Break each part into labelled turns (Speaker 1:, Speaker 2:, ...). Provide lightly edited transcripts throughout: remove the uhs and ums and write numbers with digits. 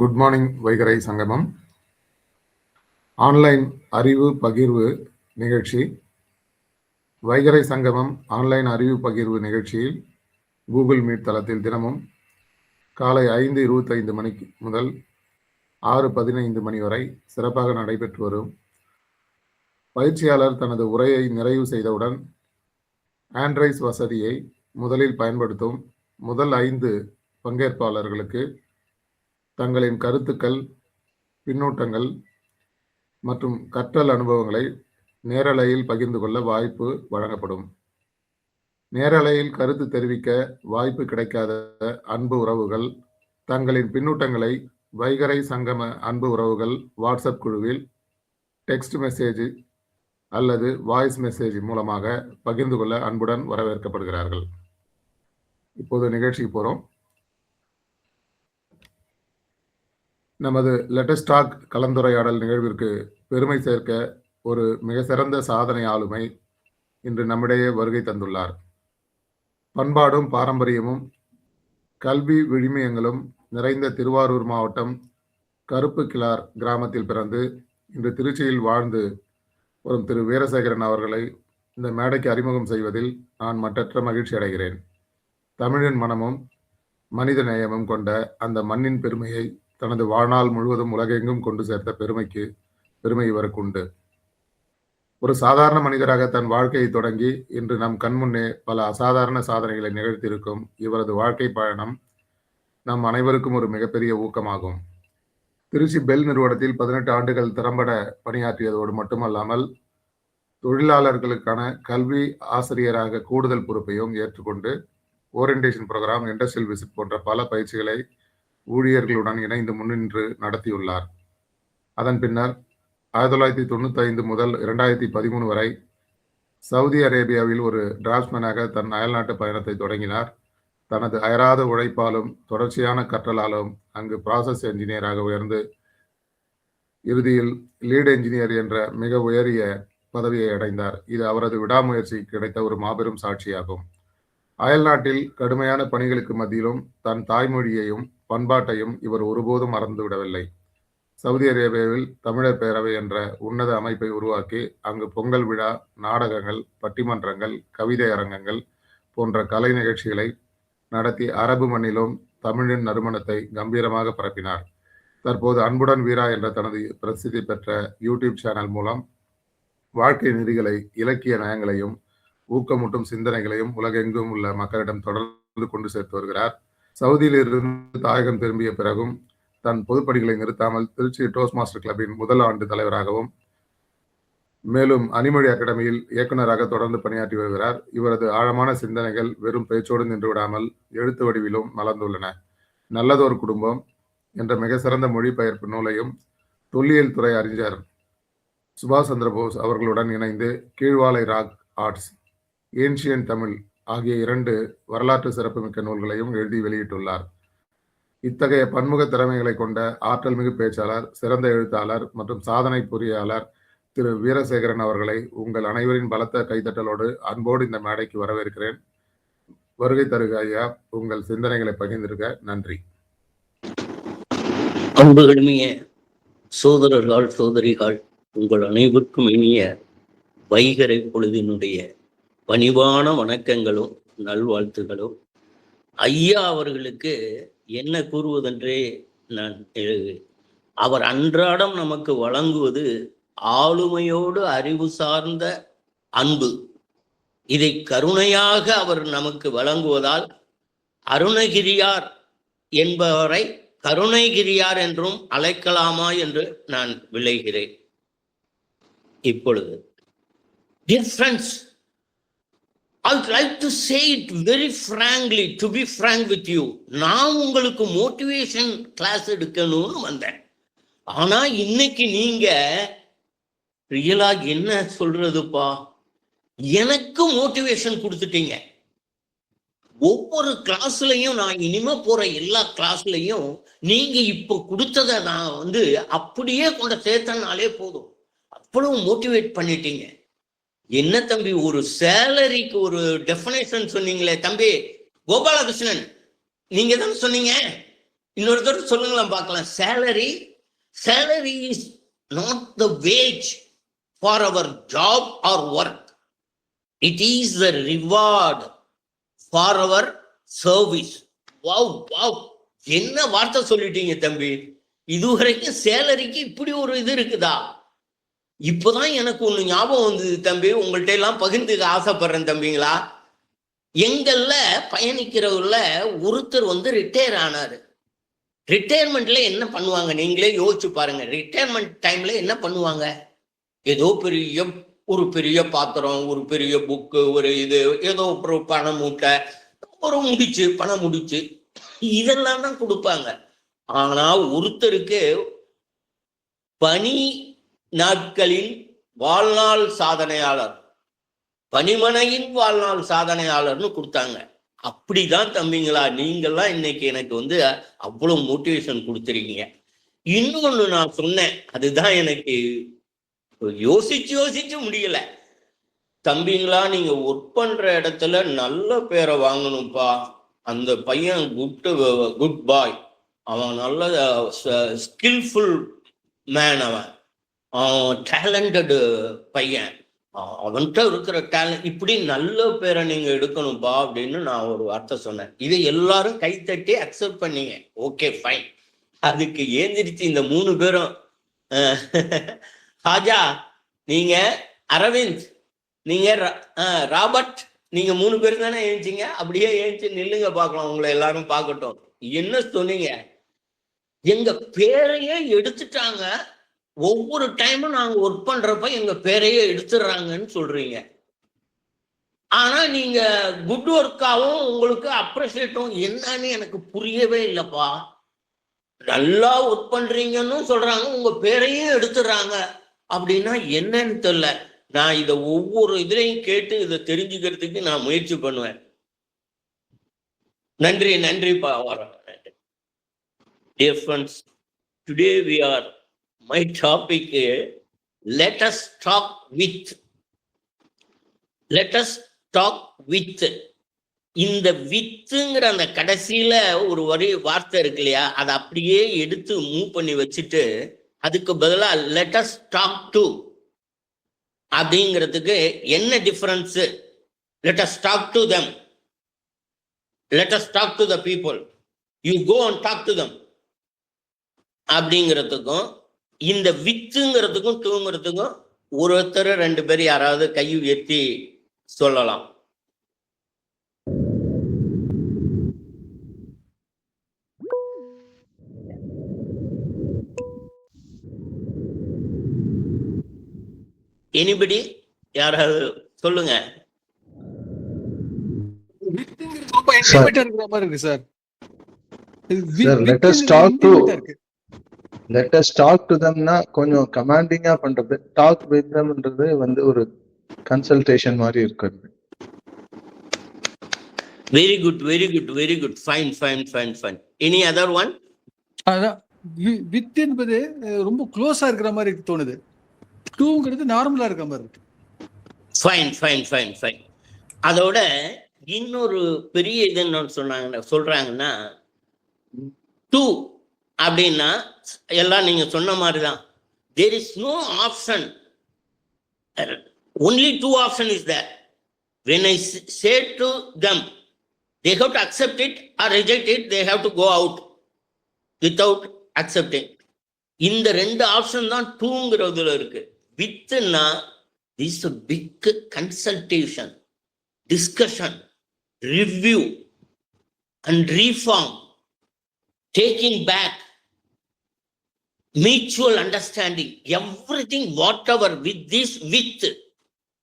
Speaker 1: Good morning வைகரை சங்கமம் online அறிவு பகிர்வு நிகழ்ச்சி. வைகரை சங்கமம் ஆன்லைன் அறிவு பகிர்வு நிகழ்ச்சியில் கூகுள் மீட் தளத்தில் தினமும் காலை 5:25 மணிக்கு முதல் 6:15 மணி வரை சிறப்பாக நடைபெற்று வரும். பயிற்சியாளர் தனது உரையை நிறைவு செய்தவுடன் ஆண்ட்ரைஸ் வசதியை முதலில் பயன்படுத்தும் முதல் 5 பங்கேற்பாளர்களுக்கு தங்களின் கருத்துக்கள், பின்னூட்டங்கள் மற்றும் கற்றல் அனுபவங்களை நேரலையில் பகிர்ந்து கொள்ள வாய்ப்பு வழங்கப்படும். நேரலையில் கருத்து தெரிவிக்க வாய்ப்பு கிடைக்காத அன்பு உறவுகள் தங்களின் பின்னூட்டங்களை வைகரை சங்கம அன்பு உறவுகள் வாட்ஸ்அப் குழுவில் டெக்ஸ்ட் மெசேஜ் அல்லது வாய்ஸ் மெசேஜ் மூலமாக பகிர்ந்து கொள்ள அன்புடன் வரவேற்கப்படுகிறார்கள். இப்போது நிகழ்ச்சிக்கு போகிறோம். நமது லேட்டஸ்ட் டாக் கலந்துரையாடல் நிகழ்விற்கு பெருமை சேர்க்க ஒரு மிக சிறந்த சாதனை ஆளுமை இன்று நம்மிடையே வருகை தந்துள்ளார். பண்பாடும் பாரம்பரியமும் கல்வி விழுமியங்களும் நிறைந்த திருவாரூர் மாவட்டம் கருப்பு கிளார் கிராமத்தில் பிறந்து இன்று திருச்சியில் வாழ்ந்து வரும் திரு வீரசேகரன் அவர்களை இந்த மேடைக்கு அறிமுகம் செய்வதில் நான் மற்றற்ற மகிழ்ச்சி அடைகிறேன். தமிழின் மனமும் மனித நேயமும் கொண்ட அந்த மண்ணின் பெருமையை தனது வாழ்நாள் முழுவதும் உலகெங்கும் கொண்டு சேர்த்த பெருமை இவருக்கு உண்டு. ஒரு சாதாரண மனிதராக தன் வாழ்க்கையை தொடங்கி இன்று நம் கண்முன்னே பல அசாதாரண சாதனைகளை நிகழ்த்தியிருக்கும் இவரது வாழ்க்கை பயணம் நம் அனைவருக்கும் ஒரு மிகப்பெரிய ஊக்கமாகும். திருச்சி பெல் நிறுவனத்தில் 18 ஆண்டுகள் திறம்பட பணியாற்றியதோடு மட்டுமல்லாமல் தொழிலாளர்களுக்கான கல்வி ஆசிரியராக கூடுதல் பொறுப்பையும் ஏற்றுக்கொண்டு ஓரியன்டேஷன் ப்ரோக்ராம், இண்டஸ்ட்ரியல் விசிட் போன்ற பல பயிற்சிகளை ஊழியர்களுடன் இணைந்து முன்னின்று நடத்தியுள்ளார். அதன் பின்னர் 1995 முதல் 2013 வரை சவுதி அரேபியாவில் ஒரு டிராப்ட்ஸ்மேனாக தன் அயல்நாட்டு பயணத்தை தொடங்கினார். தனது அயராத உழைப்பாலும் தொடர்ச்சியான கற்றலாலும் அங்கு ப்ராசஸ் என்ஜினியராக உயர்ந்து இறுதியில் லீட் என்ஜினியர் என்ற மிக உயரிய பதவியை அடைந்தார். இது அவரது விடாமுயற்சி கிடைத்த ஒரு மாபெரும் சாட்சியாகும். அயல்நாட்டில் கடுமையான பணிகளுக்கு மத்தியிலும் தன் தாய்மொழியையும் பண்பாட்டையும் இவர் ஒருபோதும் மறந்துவிடவில்லை. சவுதி அரேபியாவில் தமிழர் பேரவை என்ற உன்னத அமைப்பை உருவாக்கி அங்கு பொங்கல் விழா, நாடகங்கள், பட்டிமன்றங்கள், கவிதை அரங்கங்கள் போன்ற கலை நிகழ்ச்சிகளை நடத்தி அரபு மண்ணிலும் தமிழின் நறுமணத்தை கம்பீரமாக பரப்பினார். தற்போது அன்புடன் வீரா என்ற தனது பிரசித்தி பெற்ற யூடியூப் சேனல் மூலம் வாழ்க்கை நெறிகளை, இலக்கிய நயங்களையும் ஊக்கமூட்டும் சிந்தனைகளையும் உலகெங்கும் உள்ள மக்களிடம் தொடர்ந்து கொண்டு சேர்த்து வருகிறார். சவுதியிலிருந்து தாயகம் திரும்பிய பிறகும் தன் பொதுப்பணிகளை நிறுத்தாமல் திருச்சி டோஸ்ட் மாஸ்டர் கிளப்பின் முதல் ஆண்டு தலைவராகவும் மேலும் அனிமொழி அகாடமியில் இயக்குநராக தொடர்ந்து பணியாற்றி வருகிறார். இவரது ஆழமான சிந்தனைகள் வெறும் பேச்சோடு நின்று விடாமல் எழுத்து வடிவிலும் மலர்ந்துள்ளன. நல்லதொரு குடும்பம் என்ற மிக சிறந்த மொழிபெயர்ப்பு நூலையும் தொல்லியல் துறை அறிஞர் சுபாஷ் சந்திர போஸ் அவர்களுடன் இணைந்து Keezhvalai rock arts, ancient Tamil ஆகிய 2 வரலாற்று சிறப்புமிக்க நூல்களையும் எழுதி வெளியிட்டுள்ளார். இத்தகைய பன்முக திறமைகளை கொண்ட ஆற்றல் மிகு பேச்சாளர், சிறந்த எழுத்தாளர் மற்றும் சாதனை பொறியாளர் திரு வீரசேகரன் அவர்களை உங்கள் அனைவரின் பலத்த கைத்தட்டலோடு அன்போடு இந்த மேடைக்கு வரவேற்கிறேன். வருகை தருக ஐயா, உங்கள் சிந்தனைகளை பகிர்ந்திருக்க நன்றி.
Speaker 2: அன்புகளுமிய சோதரர்கள், சோதரிகள், உங்கள் அனைவருக்கும் இனிய வைகரை பொழுதினுடைய பணிவான வணக்கங்களும் நல்வாழ்த்துகளும். ஐயா அவர்களுக்கு என்ன கூறுவதென்றே நான் அவர் அன்றாடம் நமக்கு வழங்குவது ஆளுமையோடு அறிவு சார்ந்த அன்பு. இதை கருணையாக அவர் நமக்கு வழங்குவதால் அருணகிரியார் என்பவரை கருணைகிரியார் என்றும் அழைக்கலாமா என்று நான் விளைகிறேன். இப்பொழுது dear friends, I would like to say it very frankly, to be frank with you. நான் உங்களுக்கு மோட்டிவேஷன் கிளாஸ் எடுக்கணும்னு வந்தேன். ஆனா இன்னைக்கு நீங்க ரியலா என்ன சொல்றதுப்பா, எனக்கு மோட்டிவேஷன் கொடுத்துட்டீங்க. ஒவ்வொரு கிளாஸ்லயும் நான் இனிமே போற எல்லா கிளாஸ்லயும் நீங்க இப்ப கொடுத்ததை நான் அப்படியே கொண்ட சேர்த்தனாலே போதும். அவ்வளவு மோட்டிவேட் பண்ணிட்டீங்க. என்ன தம்பி, ஒரு சேலரிக்கு ஒரு டெஃபினேஷன் சொன்னீங்களே தம்பி கோபாலகிருஷ்ணன், நீங்க தான் சொன்னீங்க. இன்னொருத்தர் சொல்லுங்களேன் பார்க்கலாம். Salary is not the wage for our job or work. It is the reward for our service. Wow wow, என்ன வார்த்தை சொல்லிட்டீங்க தம்பி. இதுவரைக்கும் சேலரிக்கு இப்படி ஒரு இது இருக்குதா? இப்போதான் எனக்கு ஒண்ணு ஞாபகம் வந்தது தம்பி, உங்கள்ட்ட எல்லாம் பகிர்ந்துக்க ஆசைப்படுறேன் தம்பிங்களா. எங்கள்ல பயணிக்கிறவர்ல ஒருத்தர் ரிட்டையர் ஆனாரு. ரிட்டையர்மெண்ட்ல என்ன பண்ணுவாங்க நீங்களே யோசிச்சு பாருங்க. ரிட்டையர்மெண்ட் டைம்ல என்ன பண்ணுவாங்க? ஏதோ ஒரு பெரிய பாத்திரம், ஒரு பெரிய புக்கு, ஒரு இது, ஏதோ ஒரு பணம் மூட்டை, ஒரு பணம் முடிச்சு, இதெல்லாம் தான் கொடுப்பாங்க. ஆனா ஒருத்தருக்கு பணி நாட்களின் வாழ்நாள் சாதனையாளர், பணிமனையின் வாழ்நாள் சாதனையாளர்னு கொடுத்தாங்க. அப்படிதான் தம்பிங்களா, நீங்கள்லாம் இன்னைக்கு எனக்கு அவ்வளவு மோட்டிவேஷன் கொடுத்துருக்கீங்க. இன்னொன்னு நான் சொன்னேன், அதுதான் எனக்கு யோசிச்சு முடியல. தம்பிங்களா, நீங்க ஒர்க் பண்ற இடத்துல நல்ல பேரை வாங்கணும்ப்பா. அந்த பையன் குட் பாய், அவன் நல்ல ஸ்கில்ஃபுல் மேன், அவன் டேலண்டட் பையன், அவன்கிட்ட இருக்கிற டேலண்ட், இப்படி நல்ல பேரை நீங்க எடுக்கணும்பா அப்படின்னு நான் ஒரு வார்த்தை சொன்னேன். இதை எல்லாரும் கைத்தட்டி அக்செப்ட் பண்ணீங்க. Okay fine. அதுக்கு ஏந்திரிச்சு இந்த 3 பேரும், ஹாஜா நீங்க, அரவிந்த் நீங்க, ராபர்ட் நீங்க 3 பேரும் தானே ஏஞ்சிங்க. அப்படியே ஏஞ்சி நில்லுங்க பார்க்கலாம், உங்களை எல்லாரும் பார்க்கட்டும். என்ன சொன்னீங்க? எங்க பேரையே எடுத்துட்டாங்க. ஒவ்வொரு டைமும் நாங்க ஒர்க் பண்றப்ப எங்க பேரையே எடுத்துடுறாங்கன்னு சொல்றீங்க. ஆனா நீங்க குட் ஒர்க்காவும் உங்களுக்கு அப்ரிசியேட்டும் என்னன்னு எனக்கு புரியவே இல்லப்பா. நல்லா ஒர்க் பண்றீங்கன்னு சொல்றாங்க, உங்க பேரையே எடுத்துடுறாங்க அப்படின்னா என்னன்னு தெரியல. நான் இதை ஒவ்வொரு இதுலையும் கேட்டு இதை தெரிஞ்சுக்கிறதுக்கு நான் முயற்சி பண்ணுவேன். நன்றிப்பா. Dear friends, today my topic is let us talk with. இந்த வித்துங்கிற அந்த கடைசியில ஒரு வார்த்தை இருக்கு இல்லையா, அதை அப்படியே எடுத்து மூவ் பண்ணி வச்சுட்டு அதுக்கு பதிலா let us talk to அப்படிங்கிறதுக்கு என்ன difference? let us talk to them, let us talk to the people, you go and talk to them அப்படிங்கிறதுக்கும் இந்த வித்துங்கிறதுக்கும் டூங்கிறதுக்கும் ஒருத்தர் 2 பேர் யாராவது கை உயர்த்தி சொல்லலாம். எனிபடி, யாராவது சொல்லுங்க.
Speaker 3: let us talk to themனா கொஞ்சம் கமாண்டிங்கா பண்றது, டாக் வித் themன்றது ஒரு கன்சல்டேஷன் மாதிரி இருக்குது.
Speaker 2: Very good, fine. Any other one?
Speaker 4: அதான் வித் என்பது ரொம்ப க்ளோஸா இருக்கிற மாதிரி தோணுது. டூங்கிறது நார்மலா இருக்க மாதிரி இருக்கு.
Speaker 2: ஃபைன். அதோட இன்னொரு பெரிய இது என்ன சொல்றாங்கன்னா, டூ அப்படின்னா எல்லாம் நீங்க சொன்ன மாதிரிதான். there is no option, only 2 option is there. when I say to them, they have to accept it or reject it. They have to go out without accepting. இந்த 2 ஆப்ஷன் தான் டூங்கிறதுல இருக்கு. வித்னா this is a big consultation, discussion, review and reform, taking back, mutual understanding, everything, whatever with this with,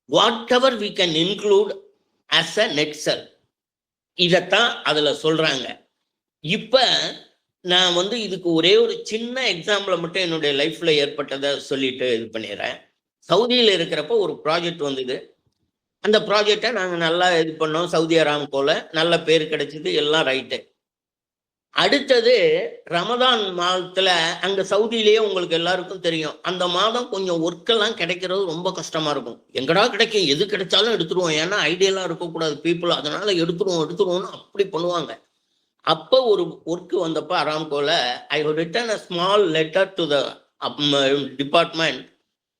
Speaker 2: whatever we can include as an excel. இதத்தான் அதுல சொல்றாங்க. இப்ப நான் இதுக்கு ஒரே ஒரு சின்ன எக்ஸாம்பிளை மட்டும் என்னுடைய லைஃப்ல ஏற்பட்டதை சொல்லிட்டு இது பண்ணிடுறேன். சவுதியில் இருக்கிறப்ப ஒரு ப்ராஜெக்ட் வந்தது. அந்த ப்ராஜெக்டை நாங்கள் நல்லா இது பண்ணோம். சவுதி அராம்கோல நல்ல பேர் கிடைச்சிது, எல்லாம் ரைட்டு. அடுத்தது ரமதான் மாதத்துல அங்க சவுதியிலேயே உங்களுக்கு எல்லாருக்கும் தெரியும், அந்த மாதம் கொஞ்சம் ஒர்க்கெல்லாம் கிடைக்கிறது ரொம்ப கஷ்டமா இருக்கும். எங்கடா கிடைக்கும், எது கிடைச்சாலும் எடுத்துருவோம், ஏன்னா ஐடியெல்லாம் இருக்கக்கூடாது பீப்புள், அதனால எடுத்துருவோம்னு அப்படி பண்ணுவாங்க. அப்போ ஒரு ஒர்க் வந்தப்போ அராம்கோல I have written a small letter to the department,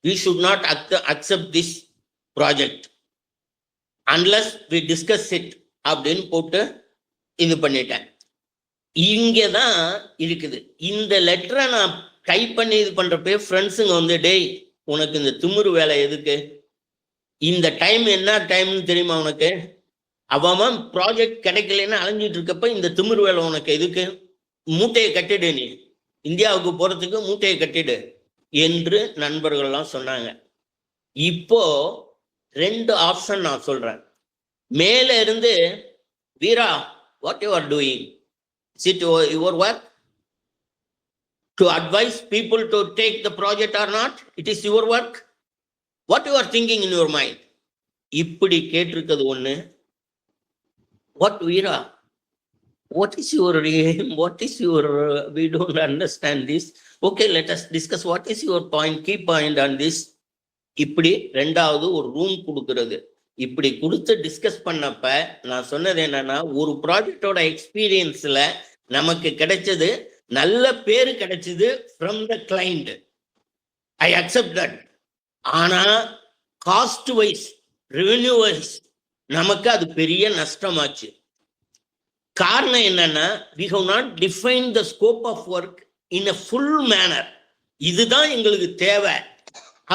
Speaker 2: we should not accept this project unless we discuss it அப்படின்னு போட்டு இது பண்ணிட்டேன். இங்கே தான் இருக்குது. இந்த லெட்டரை நான் டைப் பண்ணி இது பண்ணுறப்பே ஃப்ரெண்ட்ஸுங்க வந்து, டேய் உனக்கு இந்த திமிரு வேலை எதுக்கு, இந்த டைம் என்ன டைம்னு தெரியுமா உனக்கு, அவன் ப்ராஜெக்ட் கிடைக்கலன்னு அலைஞ்சிட்டு இருக்கப்ப இந்த திமிரு வேலை உனக்கு எதுக்கு, மூட்டையை கட்டிடு, நீ இந்தியாவுக்கு போகிறதுக்கு மூட்டையை கட்டிடு என்று நண்பர்கள்லாம் சொன்னாங்க. இப்போ 2 ஆப்ஷன் நான் சொல்கிறேன். மேலே இருந்து, Veera what you are doing, is it your work to advise people to take the project or not? It is your work. What you are thinking in your mind? இப்படி கேட்டிருக்கிறது ஒண்ணு. What, Veera? What is your aim? What is your, we don't understand this. Okay, let us discuss what is your point, key point on this. இப்படி ரெண்டாவது ஒரு room கொடுக்கிறது. இப்படி கொடுத்து discuss பண்ணப்ப நான் சொன்னது என்னன்னா, ஒரு ப்ராஜெக்டோட எக்ஸ்பீரியன்ஸ்ல நமக்கு கிடைச்சது, நல்ல பேரு கிடைச்சது from the client. I accept that. ஆனா காஸ்ட் வைஸ், ரெவென்யூ வைஸ் நமக்கு அது பெரிய நஷ்டமாச்சு. காரணம் என்னன்னா, we have not defined the scope of work in a full manner. இதுதான் எங்களுக்கு தேவை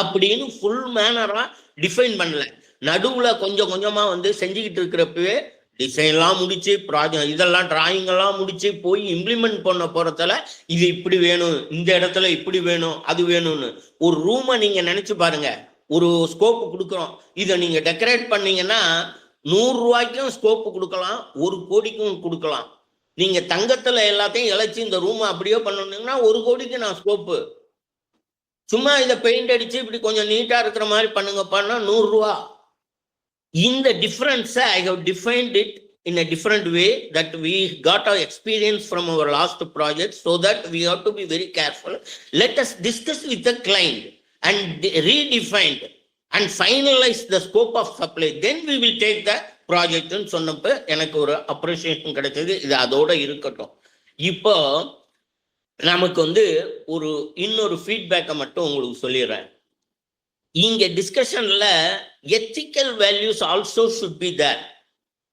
Speaker 2: அப்படின்னு ஃபுல் மேனரா டிஃபைன் பண்ணல. நடுவுல கொஞ்சம் கொஞ்சமா வந்து செஞ்சுக்கிட்டு இருக்கிறப்பவே டிசைன்லாம் முடிச்சு, ப்ராஜெக்ட் இதெல்லாம் டிராயிங் எல்லாம் முடிச்சு போய் இம்ப்ளிமெண்ட் பண்ண போறதுல இது இப்படி வேணும், இந்த இடத்துல இப்படி வேணும், அது வேணும்னு. ஒரு ரூமை நீங்க நினைச்சு பாருங்க, ஒரு ஸ்கோப்பு கொடுக்குறோம், இதை நீங்க டெக்கரேட் பண்ணீங்கன்னா 100 ரூபாய்க்கும் ஸ்கோப்பு கொடுக்கலாம், 1 கோடிக்கும் கொடுக்கலாம். நீங்க தங்கத்துல எல்லாத்தையும் இழைச்சி இந்த ரூமை அப்படியே பண்ணணுங்கன்னா 1 கோடிக்கு நான் ஸ்கோப்பு. சும்மா இதை பெயிண்ட் அடிச்சு இப்படி கொஞ்சம் நீட்டா இருக்கிற மாதிரி பண்ணுங்க பண்ணா 100 ரூபா. இந்த டிஃபரன்ஸை I have defined it in a different way that we got our experience from our last project. So that we have to be very careful. Let us discuss with the client and redefined and finalise the scope of supply, then we will take the ப்ராஜெக்ட்னு சொன்னப்ப எனக்கு ஒரு appreciation கிடைச்சது. இது அதோட இருக்கட்டும். இப்போ நமக்கு வந்து இன்னொரு ஃபீட்பேக்கை மட்டும் உங்களுக்கு சொல்லிடுறேன். இங்க டிஸ்கஷன்ல ethical values also should be there.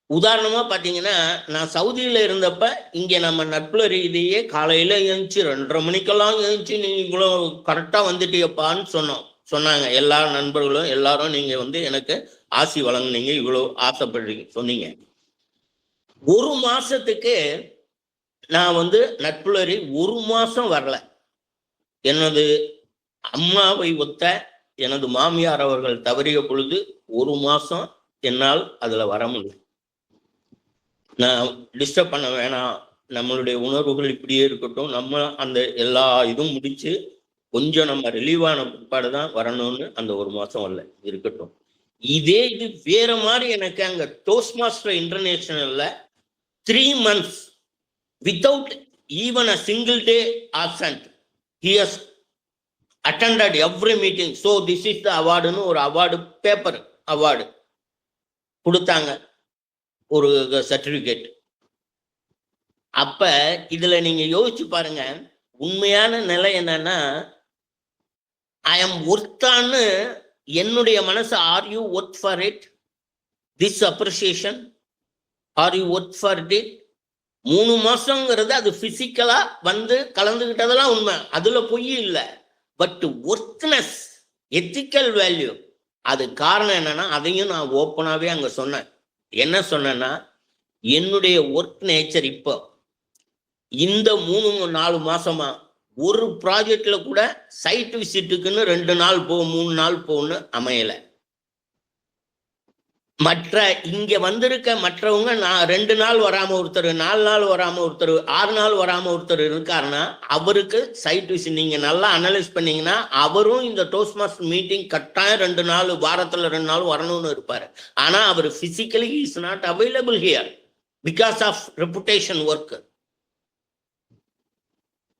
Speaker 2: உதாரணமா பாத்தீங்கன்னா, நான் சவுதியில இருந்தப்ப இங்க நம்ம நட்புல ரீதியே காலையில எழுந்துச்சு 2:30 மணிக்கெல்லாம் எழுந்துச்சு, நீ இவ்வளோ கரெக்டா வந்துட்டியப்பான்னு சொன்னாங்க எல்லா நண்பர்களும். எல்லாரும் நீங்க வந்து எனக்கு ஆசி வழங்குனீங்க, இவ்வளோ ஆசைப்படுறீங்க சொன்னீங்க. 1 மாசத்துக்கு நான் வந்து நட்புலரி 1 மாசம் வரல. எனது அம்மாவை ஒத்த எனது மாமியார் அவர்கள் தவறிய பொழுது 1 மாசம் என்னால் அதுல வர முடியும். நான் டிஸ்டர்ப் பண்ண வேணாம், நம்மளுடைய உணர்வுகள் இப்படியே இருக்கட்டும், நம்ம அந்த எல்லா இதுவும் முடிச்சு கொஞ்சம் நம்ம ரிலீவான பிற்பாடு தான் வரணும்னு அந்த 1 மாசம் வரல, இருக்கட்டும். இதே இது வேற மாதிரி எனக்கு அங்க toast master இன்டர்நேஷனல்ல 3 months without even a single day absent, he has attended every meeting. So this is the award nu ஒரு அவார்டு பேப்பர் அவார்டு கொடுத்தாங்க, ஒரு சர்டிபிகேட். அப்ப இதுல நீங்க யோசிச்சு பாருங்க, உண்மையான நிலை என்னன்னா, ஐ எம் ஒர்த்தான்னு என்னுடைய மனசு, are you worth for it, this appreciation, are you worth for it. 3 மாசங்கிறது அது பிசிக்கலா வந்து கலந்துகிட்டதெல்லாம் உண்மை, அதுல பொய் இல்லை. பட் ஒர்த்னஸ், எத்திக்கல் வேல்யூ, அது காரணம் என்னன்னா, அதையும் நான் ஓப்பனாவே அங்க சொன்னேன். என்ன சொன்னேன்னா, என்னுடைய ஒர்க் நேச்சர் இப்போ இந்த 3-4 மாசமா ஒரு ப்ராஜெக்ட்ல கூட சைட் விசிட்டுக்குன்னு 2 நாள் போ 3 நாள் போன்னு அமையல. மற்ற இங்க வந்திருக்க மற்றவங்க 2 நாள் வராம ஒருத்தர், 4 நாள் வராம ஒருத்தர், 6 நாள் வராம ஒருத்தர் இருக்காருன்னா அவருக்கு சைட் விசிட் நீங்க நல்லா அனலைஸ் பண்ணீங்கன்னா, அவரும் இந்த டோஸ்ட் மாஸ்டர் மீட்டிங் கட்டாயம் 2 நாள், வாரத்துல 2 நாள் வரணும்னு இருப்பாரு. ஆனா அவர் physically is not available here because of deputation work,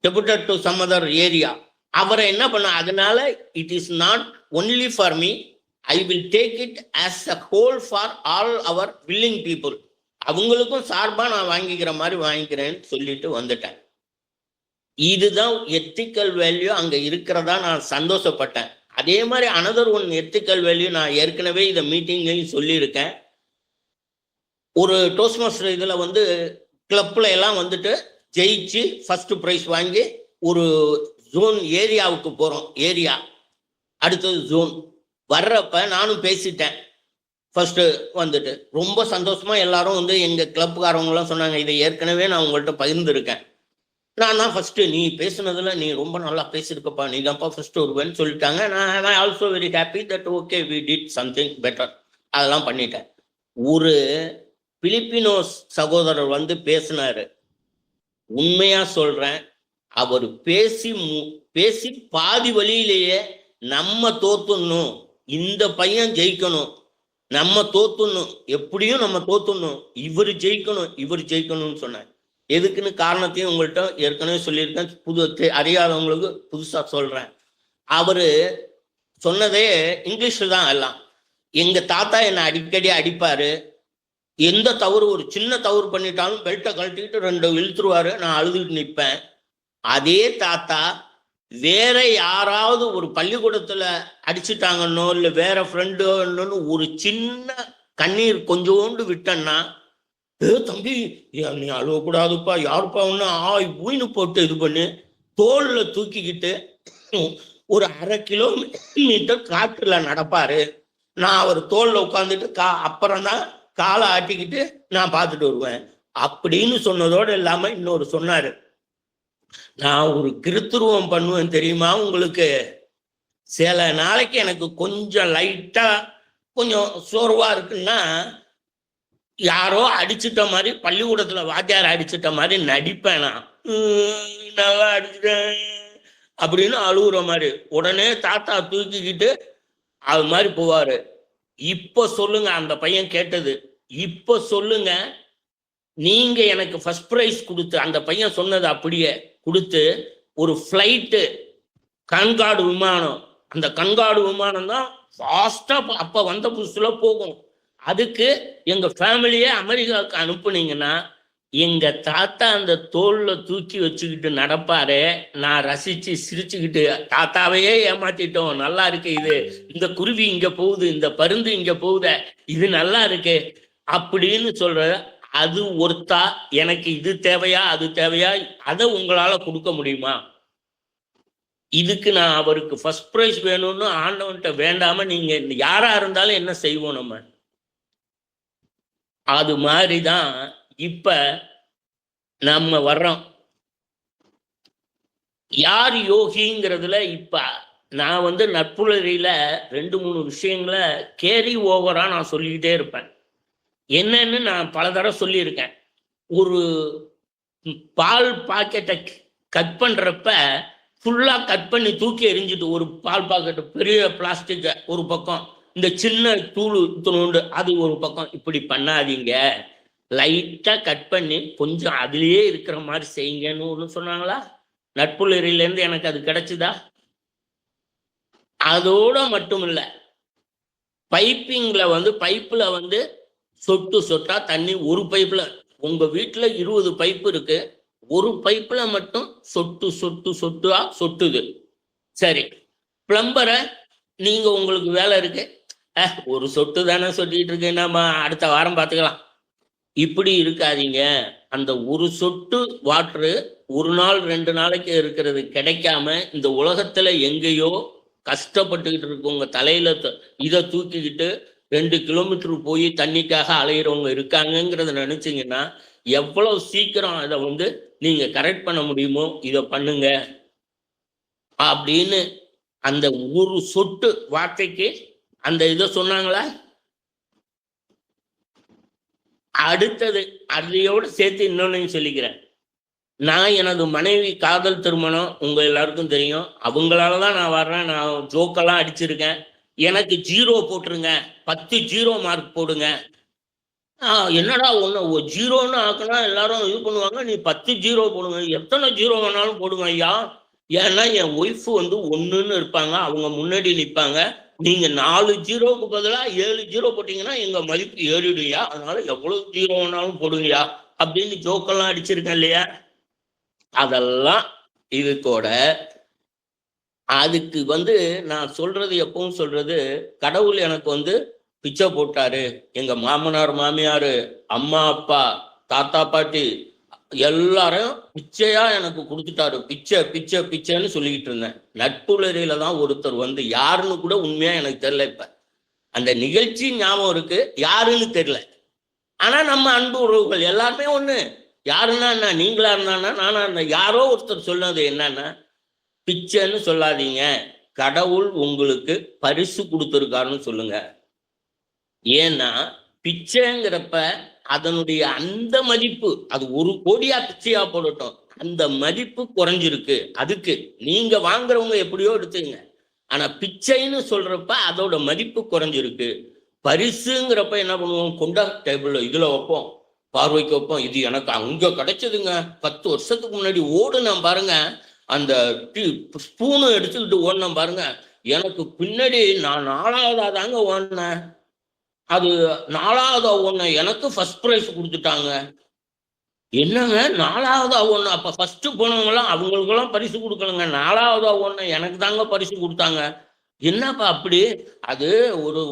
Speaker 2: deputed to some other area. அவரை என்ன பண்ண, அதனால it is not only for me, I will take it as a whole for all our willing people. அவங்களுக்கும் சார்பா நான் வாங்கிக்கிற மாதிரி வாங்கிக்கிறேன்னு சொல்லிட்டு வந்துட்டேன். இதுதான் எத்திக்கல் வேல்யூ அங்க இருக்கிறதா நான் சந்தோஷப்பட்டேன். அதே மாதிரி அனதர் ஒன் எத்திக்கல் வேல்யூ நான் ஏற்கனவே இதை மீட்டிங்லையும் சொல்லியிருக்கேன். ஒரு டோஸ்ட் மாஸ்டர் இதுல வந்து கிளப்ல எல்லாம் வந்துட்டு ஜெயிச்சு ஃபர்ஸ்ட் ப்ரைஸ் வாங்கி ஒரு ஜோன் ஏரியாவுக்கு போறோம். ஏரியா அடுத்தது ஜோன் வர்றப்ப நானும் பேசிட்டேன். ஃபர்ஸ்ட் வந்துட்டு ரொம்ப சந்தோஷமா எல்லாரும் வந்து எங்க கிளப்புக்காரவங்களாம் சொன்னாங்க, இதை ஏற்கனவே நான் உங்கள்கிட்ட பகிர்ந்துருக்கேன். நான் தான் ஃபர்ஸ்ட் நீ பேசுனதுல நீ ரொம்ப நல்லா பேசியிருக்கப்பா, நீ தான்ப்பா ஃபர்ஸ்ட் வருவேன்னு சொல்லிட்டாங்க. நான் also very happy that okay we did something better. அதெல்லாம் பண்ணிட்டேன். ஒரு பிலிப்பினோஸ் சகோதரர் வந்து பேசினாரு. உண்மையா சொல்றேன், அவர் பேசி பாதி வழியிலேயே நம்ம தோத்துடணும், இந்த பையன் ஜெயிக்கணும், நம்ம தோத்துடணும், எப்படியும் நம்ம தோத்துடணும், இவர் ஜெயிக்கணும்னு சொன்னார். எதுக்குன்னு காரணத்தையும் உங்கள்கிட்ட ஏற்கனவே சொல்லியிருக்கேன், அறியாதவங்களுக்கு புதுசா சொல்றேன். அவரு சொன்னதே இங்கிலீஷ்ல தான் எல்லாம். எங்க தாத்தா என்னை அடிக்கடி அடிப்பாரு. எந்த தவறு, ஒரு சின்ன தவறு பண்ணிட்டாலும் பெல்ட்டை கழட்டிக்கிட்டு 2 இழுத்துருவாரு. நான் அழுதுகிட்டு நிற்பேன். அதே தாத்தா வேற யாராவது ஒரு பள்ளிக்கூடத்துல அடிச்சுட்டாங்கன்னோ இல்லை வேற ஃப்ரெண்டுன்னு ஒரு சின்ன கண்ணீர் கொஞ்சோண்டு விட்டேன்னா, தம்பி நீ அழுவக்கூடாதுப்பா, யாருப்பா ஒன்று ஊயின்னு போட்டு இது பண்ணி தோல்ல தூக்கிக்கிட்டு ஒரு 1/2 கிலோமீட்டர் காட்டுல நடப்பாரு. நான் அவர் தோல்ல உட்காந்துட்டு அப்புறம்தான் காலை ஆட்டிக்கிட்டு நான் பார்த்துட்டு வருவேன் அப்படின்னு சொன்னதோடு இல்லாம இன்னொரு சொன்னாரு, நான் ஒரு கிருத்துருவம் பண்ணுவேன் தெரியுமா உங்களுக்கு, சில நாளைக்கு எனக்கு கொஞ்சம் லைட்டா கொஞ்சம் சோர்வா இருக்குன்னா யாரோ அடிச்சுட்ட மாதிரி, பள்ளிக்கூடத்துல வாத்தியார் அடிச்சுட்ட மாதிரி நடிப்பேன். நான் நல்லா அடிச்சுட்டேன் அப்படின்னு அழுகுற மாதிரி உடனே தாத்தா தூக்கிக்கிட்டு அது மாதிரி போவாரு. இப்ப சொல்லுங்க, அந்த பையன் கேட்டது, இப்ப சொல்லுங்க, நீங்க எனக்கு ஃபர்ஸ்ட் ப்ரைஸ் கொடுத்து, அந்த பையன் சொன்னது அப்படியே கொடுத்து ஒரு ஃப்ளைட்டு கண்காடு விமானம், அந்த கண்காடு விமானம் தான் ஃபாஸ்டா அப்ப வந்த புதுசுல போகும். அதுக்கு எங்க ஃபேமிலியே அமெரிக்காவுக்கு அனுப்புனீங்கன்னா எங்க தாத்தா அந்த தோல்ல தூக்கி வச்சுக்கிட்டு நடப்பாரு. நான் ரசிச்சு சிரிச்சுக்கிட்டு, தாத்தாவையே ஏமாத்திட்டோம், நல்லா இருக்கு இது, இந்த குருவி இங்க போகுது, இந்த பருந்து இங்க போகுத, இது நல்லா இருக்கு அப்படின்னு சொல்ற. அது ஒருத்தா எனக்கு இது தேவையா அது தேவையா, அதை உங்களால கொடுக்க முடியுமா? இதுக்கு நான் அவருக்கு ஃபர்ஸ்ட் ப்ரைஸ் வேணும்னு ஆண்டவன்கிட்ட வேண்டாம நீங்க யாரா இருந்தாலும் என்ன செய்வோம் நம்ம? அது மாதிரிதான் இப்ப நம்ம வர்றோம். யார் யோகிங்கிறதுல இப்ப நான் வந்து நட்புலரியில 2-3 விஷயங்களை கேரி ஓவரா நான் சொல்லிக்கிட்டே இருப்பேன். என்னன்னு நான் பல தடவை சொல்லியிருக்கேன். ஒரு பால் பாக்கெட்டை கட் பண்றப்ப ஃபுல்லா கட் பண்ணி தூக்கி எரிஞ்சிட்டு, ஒரு பால் பாக்கெட்டு பெரிய பிளாஸ்டிக் ஒரு பக்கம், இந்த சின்ன தூள் துணுண்டு அது ஒரு பக்கம், இப்படி பண்ணாதீங்க, லைட்டா கட் பண்ணி கொஞ்சம் அதுலயே இருக்கிற மாதிரி செய்யுங்கன்னு ஒன்று சொன்னாங்களா? நட்புலரியிலேருந்து எனக்கு அது கிடைச்சுதா? அதோட மட்டும் இல்ல, பைப்புல வந்து சொட்டு சொட்டா தண்ணி, ஒரு பைப்புல, உங்க வீட்டுல 20 பைப்பு இருக்கு, ஒரு பைப்புல மட்டும் சொட்டு சொட்டு சொட்டா சொட்டுது. சரி, பிளம்பரை நீங்க உங்களுக்கு வேலை இருக்கு, ஒரு சொட்டு தானே சொட்டிட்டு இருக்கு, நம்ம அடுத்த வாரம் பார்த்துக்கலாம், இப்படி இருக்காதீங்க. அந்த ஒரு சொட்டு வாட்டரு 1 நாள் 2 நாளைக்கு இருக்கிறது கிடைக்காம இந்த உலகத்துல எங்கேயோ கஷ்டப்பட்டுக்கிட்டு இருக்கு. உங்க தலையில இதை தூக்கிக்கிட்டு 2 கிலோமீட்டர் போய் தண்ணிக்காக அலையிறவங்க இருக்காங்கிறத நினைச்சீங்கன்னா எவ்வளவு சீக்கிரம் அதை வந்து நீங்க கரெக்ட் பண்ண முடியுமோ இதை பண்ணுங்க அப்படின்னு அந்த ஒரு சொட்டு வார்த்தைக்கு அந்த இதை சொன்னாங்களா? அடுத்தது அதையோடு சேர்த்து இன்னொன்னு சொல்லிக்கிறேன். நான் எனது மனைவி காதல் திருமணம் உங்க எல்லாருக்கும் தெரியும். அவங்களாலதான் நான் வர்றேன். நான் ஜோக்கெல்லாம் அடிச்சிருக்கேன். எனக்கு 0 போட்டுருங்க, 10 0 மார்க் போடுங்க. என்னடா ஒன்று 0ன்னு ஆக்குனா எல்லாரும் இது பண்ணுவாங்க, நீ 10 0 போடுங்க. எத்தனை 0 வேணாலும் போடுங்க ஐயா. ஏன்னா என் ஒய்ஃப் வந்து 1ன்னு இருப்பாங்க, அவங்க முன்னாடி நிற்பாங்க, நீங்க 4 ஜீரோவுக்கு பதிலா 7 ஜீரோ போட்டீங்கன்னா எங்க மதிப்பு ஏறிடுயா, அதனால எவ்வளவு ஜீரோ வேணாலும் போடுங்கயா அப்படின்னு ஜோக்கெல்லாம் அடிச்சிருக்கேன் இல்லையா? அதெல்லாம் இதுக்கோட அதுக்கு நான் சொல்றது எப்பவும் சொல்றது, கடவுள் எனக்கு பிச்சை போட்டாரு, எங்க மாமனார் மாமியாரு, அம்மா அப்பா, தாத்தா பாட்டி எல்லாரும் பிச்சையா எனக்கு கொடுத்துட்டாரு. பிச்சை பிச்சை பிச்சைன்னு சொல்லிக்கிட்டு இருந்தேன். நட்புலரியில தான் ஒருத்தர் யாருன்னு கூட உண்மையா எனக்கு தெரியல. இப்ப அந்த நிகழ்ச்சி ஞாபகம் இருக்கு, யாருன்னு தெரியல. ஆனா நம்ம அன்பு உறவுகள் எல்லாருமே ஒண்ணு. யாருன்னா என்ன, நீங்களா இருந்தானா நானா இருந்த, யாரோ ஒருத்தர் சொன்னது என்னன்னா, பிச்சைன்னு சொல்லாதீங்க, கடவுள் உங்களுக்கு பரிசு கொடுத்துருக்காருன்னு சொல்லுங்க. ஏன்னா பிச்சைங்கிறப்ப அதனுடைய அந்த மதிப்பு, அது 1 கோடியா பிச்சையா போடட்டும், அந்த மதிப்பு குறைஞ்சிருக்கு. அதுக்கு நீங்க வாங்குறவங்க எப்படியோ எடுத்துங்க, ஆனா பிச்சைன்னு சொல்றப்ப அதோட மதிப்பு குறைஞ்சிருக்கு. பரிசுங்கிறப்ப என்ன பண்ணுவோம், கொண்டா டேபிள் இதுல வைப்போம், பார்வைக்கு வைப்போம். இது எனக்கு அங்க கிடைச்சதுங்க, 10 வருஷத்துக்கு முன்னாடி ஓடுனேன் பாருங்க, அந்த ஸ்பூனு எடுத்துக்கிட்டு ஓடினேன் பாருங்க, எனக்கு பின்னாடி நான் 4ஆவதா தாங்க ஓடினேன். அது 4ஆவதா ஓடின எனக்கு ஃபர்ஸ்ட் ப்ரைஸ் கொடுத்துட்டாங்க. என்னங்க 4ஆவதா ஓடின, அப்ப ஃபர்ஸ்ட் போனவங்களாம் அவங்களுக்கெல்லாம் பரிசு கொடுக்கணுங்க, 4ஆவதா ஓடின எனக்கு தாங்க பரிசு கொடுத்தாங்க. என்னப்பா அப்படி? அது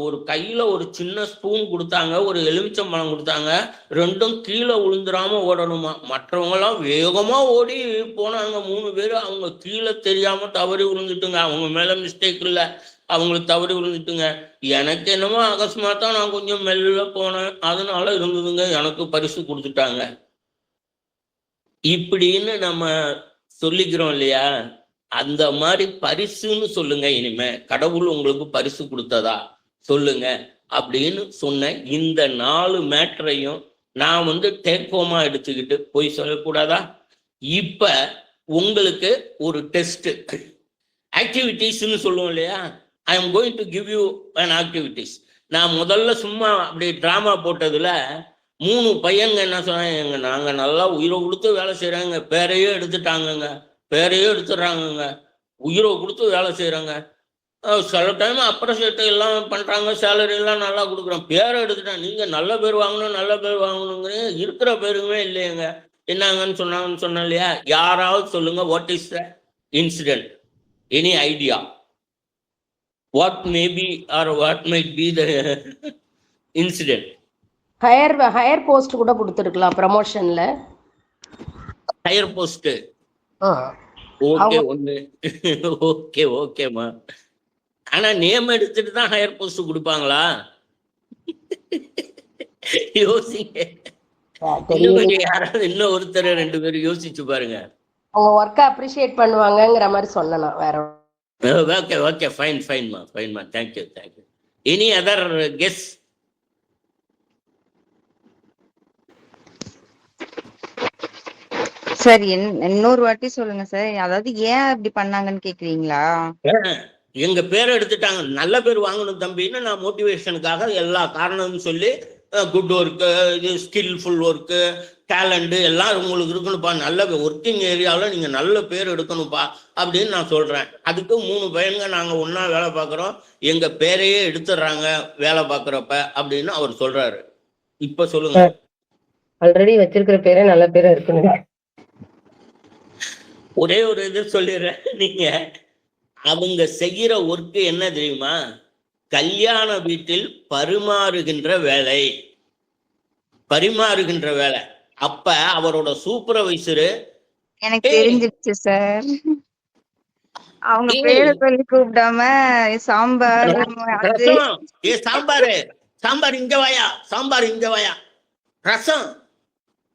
Speaker 2: ஒரு கையில ஒரு சின்ன ஸ்பூன் கொடுத்தாங்க, ஒரு எலுமிச்சம்பழம் கொடுத்தாங்க, 2ம் கீழே விழுந்துடாம ஓடணுமா. மற்றவங்க எல்லாம் வேகமா ஓடி போனாங்க, 3 பேரு அவங்க கீழே தெரியாம தவறி விழுந்துட்டுங்க. அவங்க மேல மிஸ்டேக் இல்லை, அவங்களுக்கு தவறி விழுந்துட்டுங்க. எனக்கு என்னமோ அகஸ்மாத்தா நான் கொஞ்சம் மெல்ல போனேன், அதனால இருந்ததுங்க, எனக்கு பரிசு கொடுத்துட்டாங்க. இப்படின்னு நம்ம சொல்லிக்கிறோம் இல்லையா? அந்த மாதிரி பரிசுன்னு சொல்லுங்க. இனிமே கடவுள் உங்களுக்கு பரிசு கொடுத்ததா சொல்லுங்க அப்படின்னு சொன்ன இந்த 4 மேட்டரையும் நான் டேக் ஹோமா எடுத்துக்கிட்டு போய் சொல்லக்கூடாதா? இப்ப உங்களுக்கு ஒரு டெஸ்ட் ஆக்டிவிட்டிஸ்ன்னு சொல்லுவோம் இல்லையா? I am going to give you an activities. நான் முதல்ல சும்மா அப்படி டிராமா போட்டதுல 3 பையங்க என்ன சொன்னாங்க, நாங்க நல்லா உயிரை கொடுத்து வேலை செய்யறாங்க, பேரையே எடுத்துட்டாங்கங்க, பேரையே எடுத்துடுறாங்கங்க, உயிரை கொடுத்து வேலை செய்யறாங்க, சில டைம் அப்ரிஷியேட் எல்லாம் பண்றாங்க, சேலரி எல்லாம் நல்லா கொடுக்குறோம், பேரை எடுத்துட்டாங்க. நீங்க நல்ல பேர் வாங்கணும், நல்ல பேர் வாங்கணுங்க, இருக்கிற பேருமே இல்லையங்க, என்னங்கன்னு சொன்னாங்கன்னு சொன்னேன் இல்லையா? யாராவது சொல்லுங்க, what is the incident, any idea, what may be or what might be the incident?
Speaker 5: Higher post கூட கொடுத்துருக்கலாம், ப்ரமோஷன்ல
Speaker 2: ஹையர் போஸ்ட். ஓகே ஒண்ணு, ஓகே ஓகேமா. ஆனா நேம் எடுத்துட்டு தான் ஹையர் போஸ்ட் கொடுப்பாங்களா? யோசிங்க. யாராவது இன்னும் ஒருத்தர் 2 பேரும் யோசிச்சு பாருங்க.
Speaker 5: அவங்க ஒர்க்கை அப்ரிஷியேட் பண்ணுவாங்கங்கிற மாதிரி சொல்லலாம், வேற.
Speaker 2: ஓகே ஓகே, ஃபைன்மா, thank you. Any other guess?
Speaker 6: Sir இன்னொரு வாட்டி சொல்லுங்க சார். அதாவது ஏன் அப்படி பண்ணாங்கன்னு கேக்குறீங்களா?
Speaker 2: எங்க பேரை எடுத்துட்டாங்க, நல்ல பேர் வாங்கணும் தம்பின்னு நான் மோட்டிவேஷனுக்காக எல்லா காரணமும் சொல்லி, குட் ஒர்க்கு, இது ஸ்கில்ஃபுல் ஒர்க்கு, டேலண்ட் எல்லாம் உங்களுக்கு இருக்கணும்ப்பா, நல்ல ஒர்க்கிங் ஏரியாவில் நீங்க நல்ல பேர் எடுக்கணும்ப்பா அப்படின்னு நான் சொல்றேன். அதுக்கு 3 பையனுங்க நாங்க ஒன்னா வேலை பார்க்குறோம், எங்க பேரையே எடுத்துடுறாங்க வேலை பார்க்குறப்ப அப்படின்னு அவர் சொல்றாரு. இப்ப சொல்லுங்க.
Speaker 7: ஆல்ரெடி வச்சிருக்கிற பேரே நல்ல பேரா இருக்குன்னு
Speaker 2: ஒரே ஒரு இது சொல்லிடுறேன். நீங்க அவங்க செய்யற ஒர்க்கு என்ன தெரியுமா? கல்யாண வீட்டில் பரிமாறுகின்ற வேலை. அப்ப அவரோட சூப்பர்வைசரு
Speaker 6: எனக்கு தெரிஞ்சிருச்சு சார். அவங்க பேரை சொல்லி கூப்பிடாம சாம்பார்,
Speaker 2: சாம்பார் இங்க வாயா, ரசம்,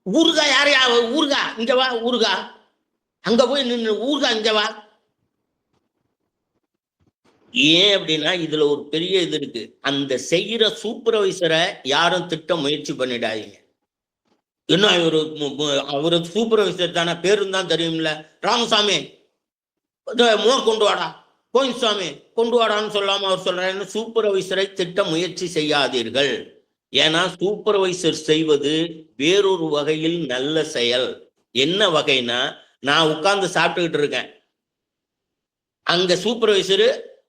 Speaker 2: ஊறுகாய், யாரையா ஊறுகாய் இங்க வா, ஊறுகாய் அங்க போய் நின்று, ஊறுகாய் இங்க வா. ஏன் அப்படின்னா இதுல ஒரு பெரிய இது இருக்கு. அந்த செய்யற சூப்பர்வைசரை யாரும் திட்ட முயற்சி பண்ணிடாதீங்க. இன்னும் அவரு சூப்பர்வைசர் தானே, பேரும் தான் தெரியும்ல, ராமசாமி மோர் கொண்டு வாடா, கோயின்சாமி கொண்டு வாடான்னு சொல்லாம அவர் சொல்றாரு, சூப்பர்வைசரை திட்ட முயற்சி செய்யாதீர்கள். ஏன்னா சூப்பர்வைசர் செய்வது வேறொரு வகையில் நல்ல செயல். என்ன வகைனா, நான் உட்கார்ந்து சாப்பிட்டுக்கிட்டு இருக்கேன், அங்க சூப்பர்வைசரு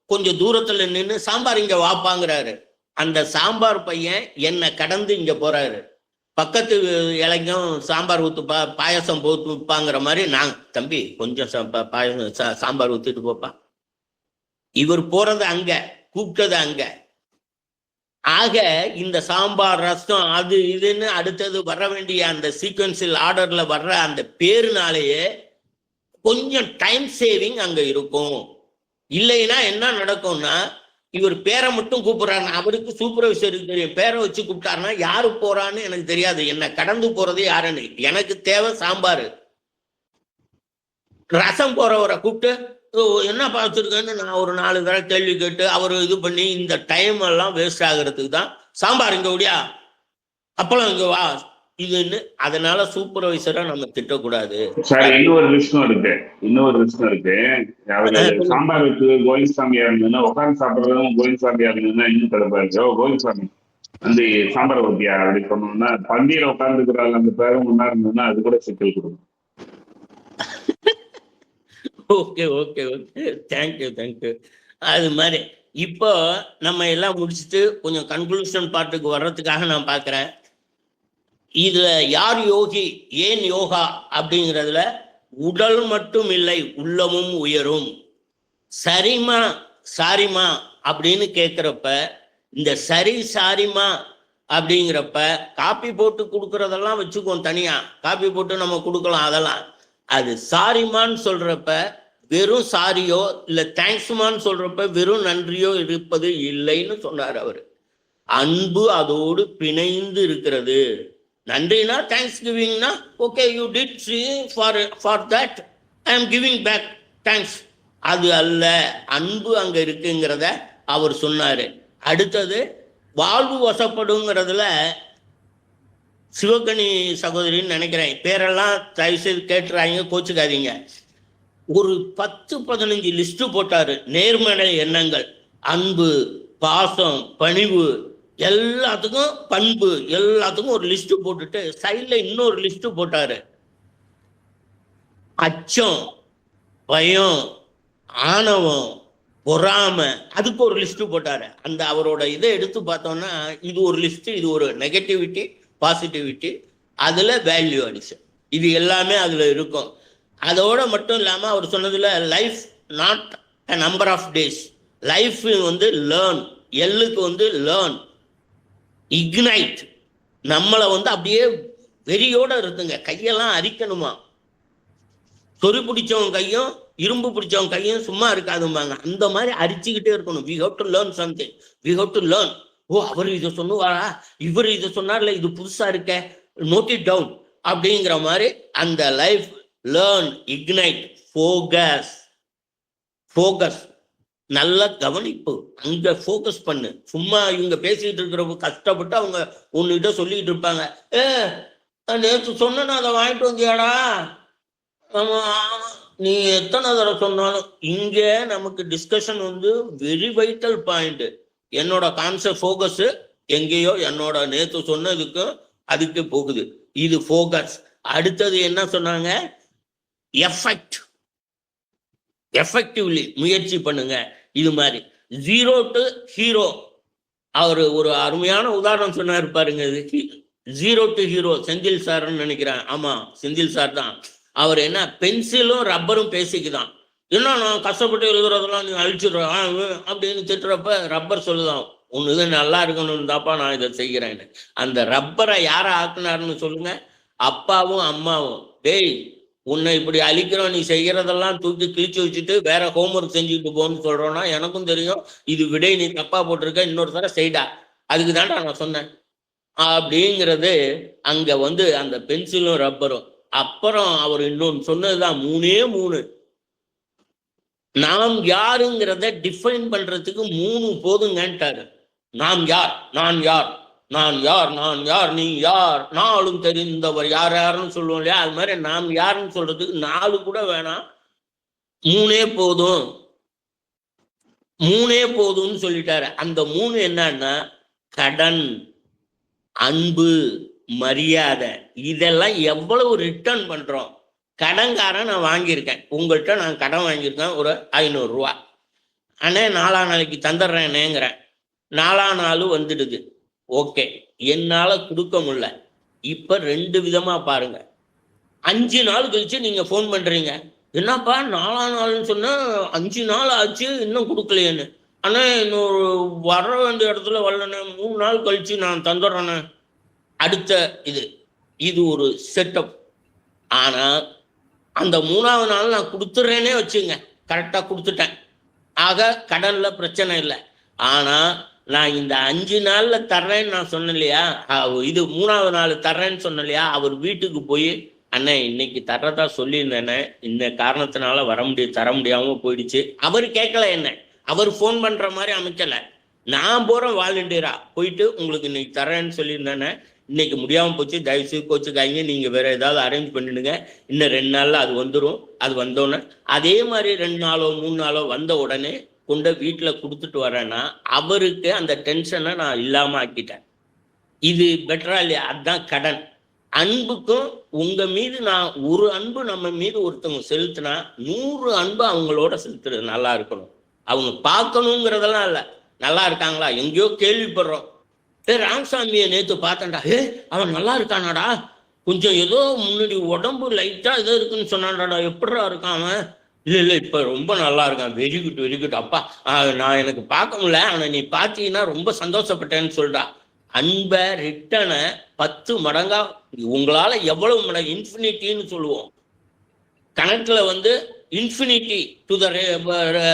Speaker 2: கொஞ்சம் தூரத்துல நின்று சாம்பார் இங்க வாப்பாங்கிறாரு. அந்த சாம்பார் பையன் என்னை கடந்து இங்க போறாரு. பக்கத்து இலைக்கும் சாம்பார் ஊத்துப்பா, பாயசம் போட்டு வைப்பாங்கிற மாதிரி நான், தம்பி கொஞ்சம் பாயசம் சாம்பார் ஊத்திட்டு போப்பா. இவர் போறது அங்க, கூப்பிட்டது அங்க. ஆக இந்த சாம்பார் ரசம் அது இதுன்னு அடுத்தது வர வேண்டிய அந்த சீக்வன்சியல் ஆர்டர்ல வர்ற அந்த பேருனாலேயே கொஞ்சம் டைம் சேவிங் அங்க இருக்கும். இல்லைன்னா என்ன நடக்கும்னா, இவர் பேரை மட்டும் கூப்பிடுறாரு, அவருக்கு சூப்பர்வைசருக்கு தெரியும். பேரை வச்சு கூப்பிட்டாருன்னா யாரு போறான்னு எனக்கு தெரியாது, என்ன கடந்து போறது யாருன்னு. எனக்கு தேவை சாம்பார். ரசம் போறவரை கூப்பிட்டு என்ன பார்த்துருக்கேன்னு நான் ஒரு 4 தடவை கேள்வி கேட்டு அவர் இது பண்ணி இந்த டைம் எல்லாம் வேஸ்ட் ஆகுறதுக்கு தான் சாம்பார் இங்க ஓடியா, அப்பளம் இங்க வா இதுன்னு. அதனால சூப்பர்வைசரை நம்ம திட்டக்கூடாது.
Speaker 8: சார் இன்னொரு விஷயம் இருக்கு. அவரு சாம்பார் வச்சு கோவிந்தசாமியா இருந்ததுன்னா உட்காந்து சாப்பிடுறதும் கோவிந்தசாமியா இருந்ததுன்னா இன்னும் கடுப்பா இருக்கு. கோவிந்தசாமி அந்த சாம்பார் ஊத்தியா அப்படி சொன்னோம்னா, பந்தியில உட்காந்துக்கிறாள் அந்த பேரும் முன்னா இருந்ததுன்னா அது கூட சிக்கல் கொடுக்கும்.
Speaker 2: Okay okay okay, thank you. அது மாதிரி இப்போ நம்ம எல்லாம் முடிச்சுட்டு கொஞ்சம் கன்க்ளூஷன் பார்ட்டுக்கு வர்றதுக்காக நான் பார்க்குறேன். இதுல யார் யோகி, ஏன் யோகா அப்படிங்கிறதுல உடல் மட்டும் இல்லை உள்ளமும் உயரும். சரிமா சாரிமா அப்படின்னு கேட்குறப்ப, இந்த சரி சாரிமா அப்படிங்கிறப்ப காப்பி போட்டு கொடுக்கறதெல்லாம் வச்சுக்கோம், தனியா காப்பி போட்டு நம்ம கொடுக்கலாம். அதெல்லாம் அது சாரிமான்னு சொல்றப்ப வெறும் சாரியோ இல்லை தேங்க்ஸ்மான்னு சொல்றப்ப வெறும் நன்றியோ இருப்பது இல்லைன்னு சொன்னார் அவர். அன்பு அதோடு பிணைந்து இருக்கிறது. நன்றினா தேங்க்ஸ் கிவிங்னா okay you did for that I am giving back thanks. அது அல்ல, அன்பு அங்க இருக்குங்கிறத அவர் சொன்னாரு. அடுத்தது வாழ்வு வசப்படுங்கிறதுல சிவகணி சகோதரின்னு நினைக்கிறேன், பேரெல்லாம் தயவுசெய்து கேட்டுறாங்க, கோச்சுக்காதீங்க. ஒரு 10-15 லிஸ்ட் போட்டாரு. நேர்மறை எண்ணங்கள், அன்பு, பாசம், பணிவு, எல்லாத்துக்கும் பண்பு, எல்லாத்துக்கும் ஒரு லிஸ்ட் போட்டுட்டு சைட்ல இன்னொரு லிஸ்ட் போட்டாரு. அச்சம், பயம், ஆணவம், பொறாமை, அதுக்கு ஒரு லிஸ்ட் போட்டாரு. அந்த அவரோட இதை எடுத்து பார்த்தோம்னா இது ஒரு லிஸ்ட், இது ஒரு நெகட்டிவிட்டி, பாசிட்டிவிட்டி, அதுல வேல்யூ அடிஷன், இது எல்லாமே அதுல இருக்கும். அதோட மட்டும் இல்லாம அவர் சொன்னதுல life not a number of days, life வந்து லேர்ன், எல்லுக்கு வந்து லேர்ன், இக்னைட், நம்மளை வந்து அப்படியே வெறியோட இருக்குங்க, கையெல்லாம் அரிக்கணுமா. சொறி பிடிச்சவன் கையும் இரும்பு பிடிச்சவன் கையும் சும்மா இருக்காதும்பாங்க, அந்த மாதிரி அரிச்சுக்கிட்டே இருக்கணும். we have to learn something, we have to learn. ஓ அவர் இதை சொன்னுவாரா, இவர் இதை சொன்னார்ல, இது புதுசா இருக்க, நோட் இட் டவுன் அப்படிங்கிற மாதிரி அந்த லைஃப் லேர்ன், இக்னைட், ஃபோகஸ், நல்ல கவனிப்பு, அங்க ஃபோக்கஸ் பண்ணு. சும்மா இவங்க பேசிட்டு இருக்கிறப்ப கஷ்டப்பட்டு அவங்க ஒன்னுகிட்ட சொல்லிட்டு இருப்பாங்க, நேற்று சொன்ன அதை வாங்கிட்டு வந்தியாடா, நீ எத்தனை தடவை சொன்னாலும். இங்க நமக்கு டிஸ்கஷன் வந்து வெரி வைட்டல் பாயிண்ட். என்னோட கான்செப்ட் ஃபோகஸ் எங்கேயோ என்னோட நேற்று சொன்னதுக்கும் அதுக்கு போகுது, இது ஃபோகஸ். அடுத்தது என்ன சொன்னாங்க, எஃபெக்டிவ்லி முயற்சி பண்ணுங்க. இது மாதிரி 0 to ஹீரோ, அவர் ஒரு அருமையான உதாரணம் சொன்னார் பாருங்க. 0 to ஹீரோ செந்தில் சார்ன்னு நினைக்கிறேன், ஆமா செந்தில் சார் தான். அவர் என்ன, பென்சிலும் ரப்பரும் பேசிக்குதான், என்ன நான் கஷ்டப்பட்டு எழுதுறதெல்லாம் நீ அழிச்சிடுற அப்படின்னு திட்டுறப்ப ரப்பர் சொல்லுதான், ஒன்று இது நல்லா இருக்கணும்னு தாப்பா நான் இதை செய்கிறேன்னு. அந்த ரப்பரை யாரை ஆக்குனாருன்னு சொல்லுங்க, அப்பாவும் அம்மாவும். டேய் உன்னை இப்படி அழிக்கிறோம், நீ செய்கிறதெல்லாம் தூக்கி கிழிச்சு வச்சுட்டு வேற ஹோம்ஒர்க் செஞ்சுக்கிட்டு போன்னு சொல்றோன்னா எனக்கும் தெரியும் இது விடை நீ தப்பா போட்டிருக்க, இன்னொரு தடவை செய்டா, அதுக்கு தான்டா நான் சொன்னேன் அப்படிங்கிறது. அங்க வந்து அந்த பென்சிலும் ரப்பரும். அப்புறம் அவர் இன்னொன்று சொன்னதுதான் 3 நாம் யாருங்கிறத டிஃபைன் பண்றதுக்கு 3 போதுங்கன்ட்டாரு. நாம் யார், நான் யார், நான் யார், நான் யார், நீ யார், நாளும் தெரிந்தவர் யார் யாருன்னு சொல்லுவோம் இல்லையா, அது மாதிரி நாம் யாருன்னு சொல்றதுக்கு 4 கூட வேணாம், 3 போதும், 3 போதும்னு சொல்லிட்டாரு. அந்த 3 என்னன்னா கடன், அன்பு, மரியாதை. இதெல்லாம் எவ்வளவு ரிட்டர்ன் பண்றோம். கடன்காரன் நான் வாங்கியிருக்கேன், உங்கள்கிட்ட நான் கடன் வாங்கியிருக்கேன் ஒரு 500 ரூபா. அண்ணே 4ஆம் நாளைக்கு தந்துடுறேனேங்கிறேன். 4ஆம் நாள் வந்துடுது. ஓகே, என்னால கொடுக்க முடியல. இப்ப 2 விதமா பாருங்க. 5 நாள் கழிச்சு நீங்க ஃபோன் பண்றீங்க, என்னப்பா 4ஆம் நாள்னு சொன்னா 5 நாள் ஆச்சு இன்னும் கொடுக்கலையேன்னு. அண்ணா இன்னொரு வர வேண்டிய இடத்துல வரலண்ணே, 3 நாள் கழிச்சு நான் தந்துடுறேண்ணே. அடுத்த இது ஒரு செட்டப். ஆனா அந்த 3ஆவது நாள் நான் கொடுத்துட்றேனே வச்சுங்க, கரெக்டா கொடுத்துட்டேன், ஆக கடன்ல பிரச்சனை இல்லை. ஆனா நான் இந்த 5 நாள்ல தர்றேன்னு நான் சொன்னேன் இல்லையா, இது 3ஆவது நாள் தர்றேன்னு சொன்னேன் இல்லையா, அவர் வீட்டுக்கு போய் அண்ணே இன்னைக்கு தர்றதா சொல்லியிருந்தேனே, இந்த காரணத்தினால தர முடியாம போயிடுச்சு. அவர் கேட்கல, என்ன அவர் ஃபோன் பண்ற மாதிரி அமைக்கல, நான் போறேன் வாலண்டியரா போயிட்டு உங்களுக்கு இன்னைக்கு தர்றேன்னு சொல்லியிருந்தேனே, இன்னைக்கு முடியாம போச்சு, தயவுசெய்து கோச்சுக்காய்ங்க, நீங்க வேற ஏதாவது அரேஞ்ச் பண்ணிடுங்க, இன்னும் 2 நாள்ல அது வந்துடும். அது வந்தோடனே அதே மாதிரி 2 நாளோ 3 நாளோ வந்த உடனே கொண்டு வீட்டில் கொடுத்துட்டு வரேன்னா அவருக்கு அந்த டென்ஷனை நான் இல்லாம ஆக்கிட்டேன். இது பெட்டரா இல்லையா? அதுதான் கடன். அன்புக்கும் உங்க மீது நான் ஒரு அன்பு நம்ம மீது ஒருத்தவங்க செலுத்தினா 100 அன்பு அவங்களோட செலுத்துறது நல்லா இருக்கணும். அவங்க பார்க்கணுங்கிறதெல்லாம் இல்லை, நல்லா இருக்காங்களா எங்கேயோ கேள்விப்படுறோம், ராமசாமியை நேற்று பார்த்தேன்டா, அவன் நல்லா இருக்கானாடா, கொஞ்சம் ஏதோ முன்னாடி உடம்பு லைட்டா ஏதோ இருக்குன்னு சொன்னான்டா, எப்படிடா இருக்கான் அவன்? இல்லை இப்ப ரொம்ப நல்லா இருக்கான், வெரி குட் வெரி குட், அப்பா நான் எனக்கு பார்க்க முடியல, ஆனா நீ பார்த்தீங்கன்னா ரொம்ப சந்தோஷப்பட்டேன்னு சொல்றா. அன்பை ரிட்டனை 10 மடங்கா உங்களால எவ்வளவு மடங்கு இன்ஃபினிட்டின்னு சொல்லுவோம் கணக்குல infinity to the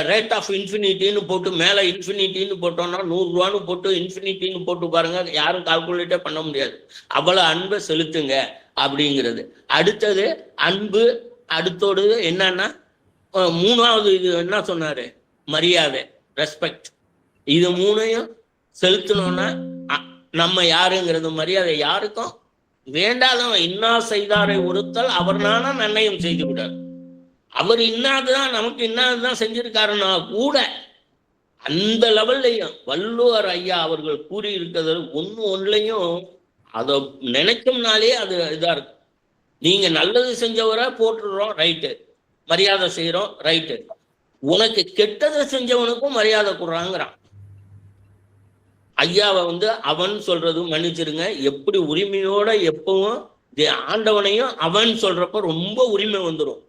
Speaker 2: rate of இன்ஃபினிட்டின்னு போட்டு மேலே இன்ஃபினிட்டின்னு போட்டோம்னா 100 ரூபான்னு போட்டு இன்ஃபினிட்டின்னு போட்டு பாருங்க, யாரும் கால்குலேட்டே பண்ண முடியாது. அவ்வளோ அன்பை செலுத்துங்க அப்படிங்கிறது. அடுத்தது அன்பு, அடுத்தோடு என்னன்னா 3ஆவது இது என்ன சொன்னாரு, மரியாதை, ரெஸ்பெக்ட். இது 3ஐயும் செலுத்தணும்னா நம்ம யாருங்கிறது மரியாதை. யாருக்கும் வேண்டாதவன் இன்னா செய்தாரை ஒருத்தல் அவர் நானா நன்னயம் செய்து விடார். அவர் இன்னாதுதான் நமக்கு இன்னாதுதான் செஞ்சிருக்காருன்னா கூட அந்த லெவல்லையும் வள்ளுவர் ஐயா அவர்கள் கூறியிருக்கிறது ஒன்றுலையும் அதை நினைக்கும்னாலே அது இதா இருக்கும். நீங்க நல்லது செஞ்சவரை போட்டுடுறோம், ரைட்டு, மரியாதை செய்யறோம், ரைட்டு, உனக்கு கெட்டதை செஞ்சவனுக்கும் மரியாதை கொடுறாங்கிறான். ஐயாவை அவன் சொல்றது மன்னிச்சிருங்க, எப்படி உரிமையோட எப்பவும் ஆண்டவனையும் அவன் சொல்றப்ப ரொம்ப உரிமை வந்துடும்.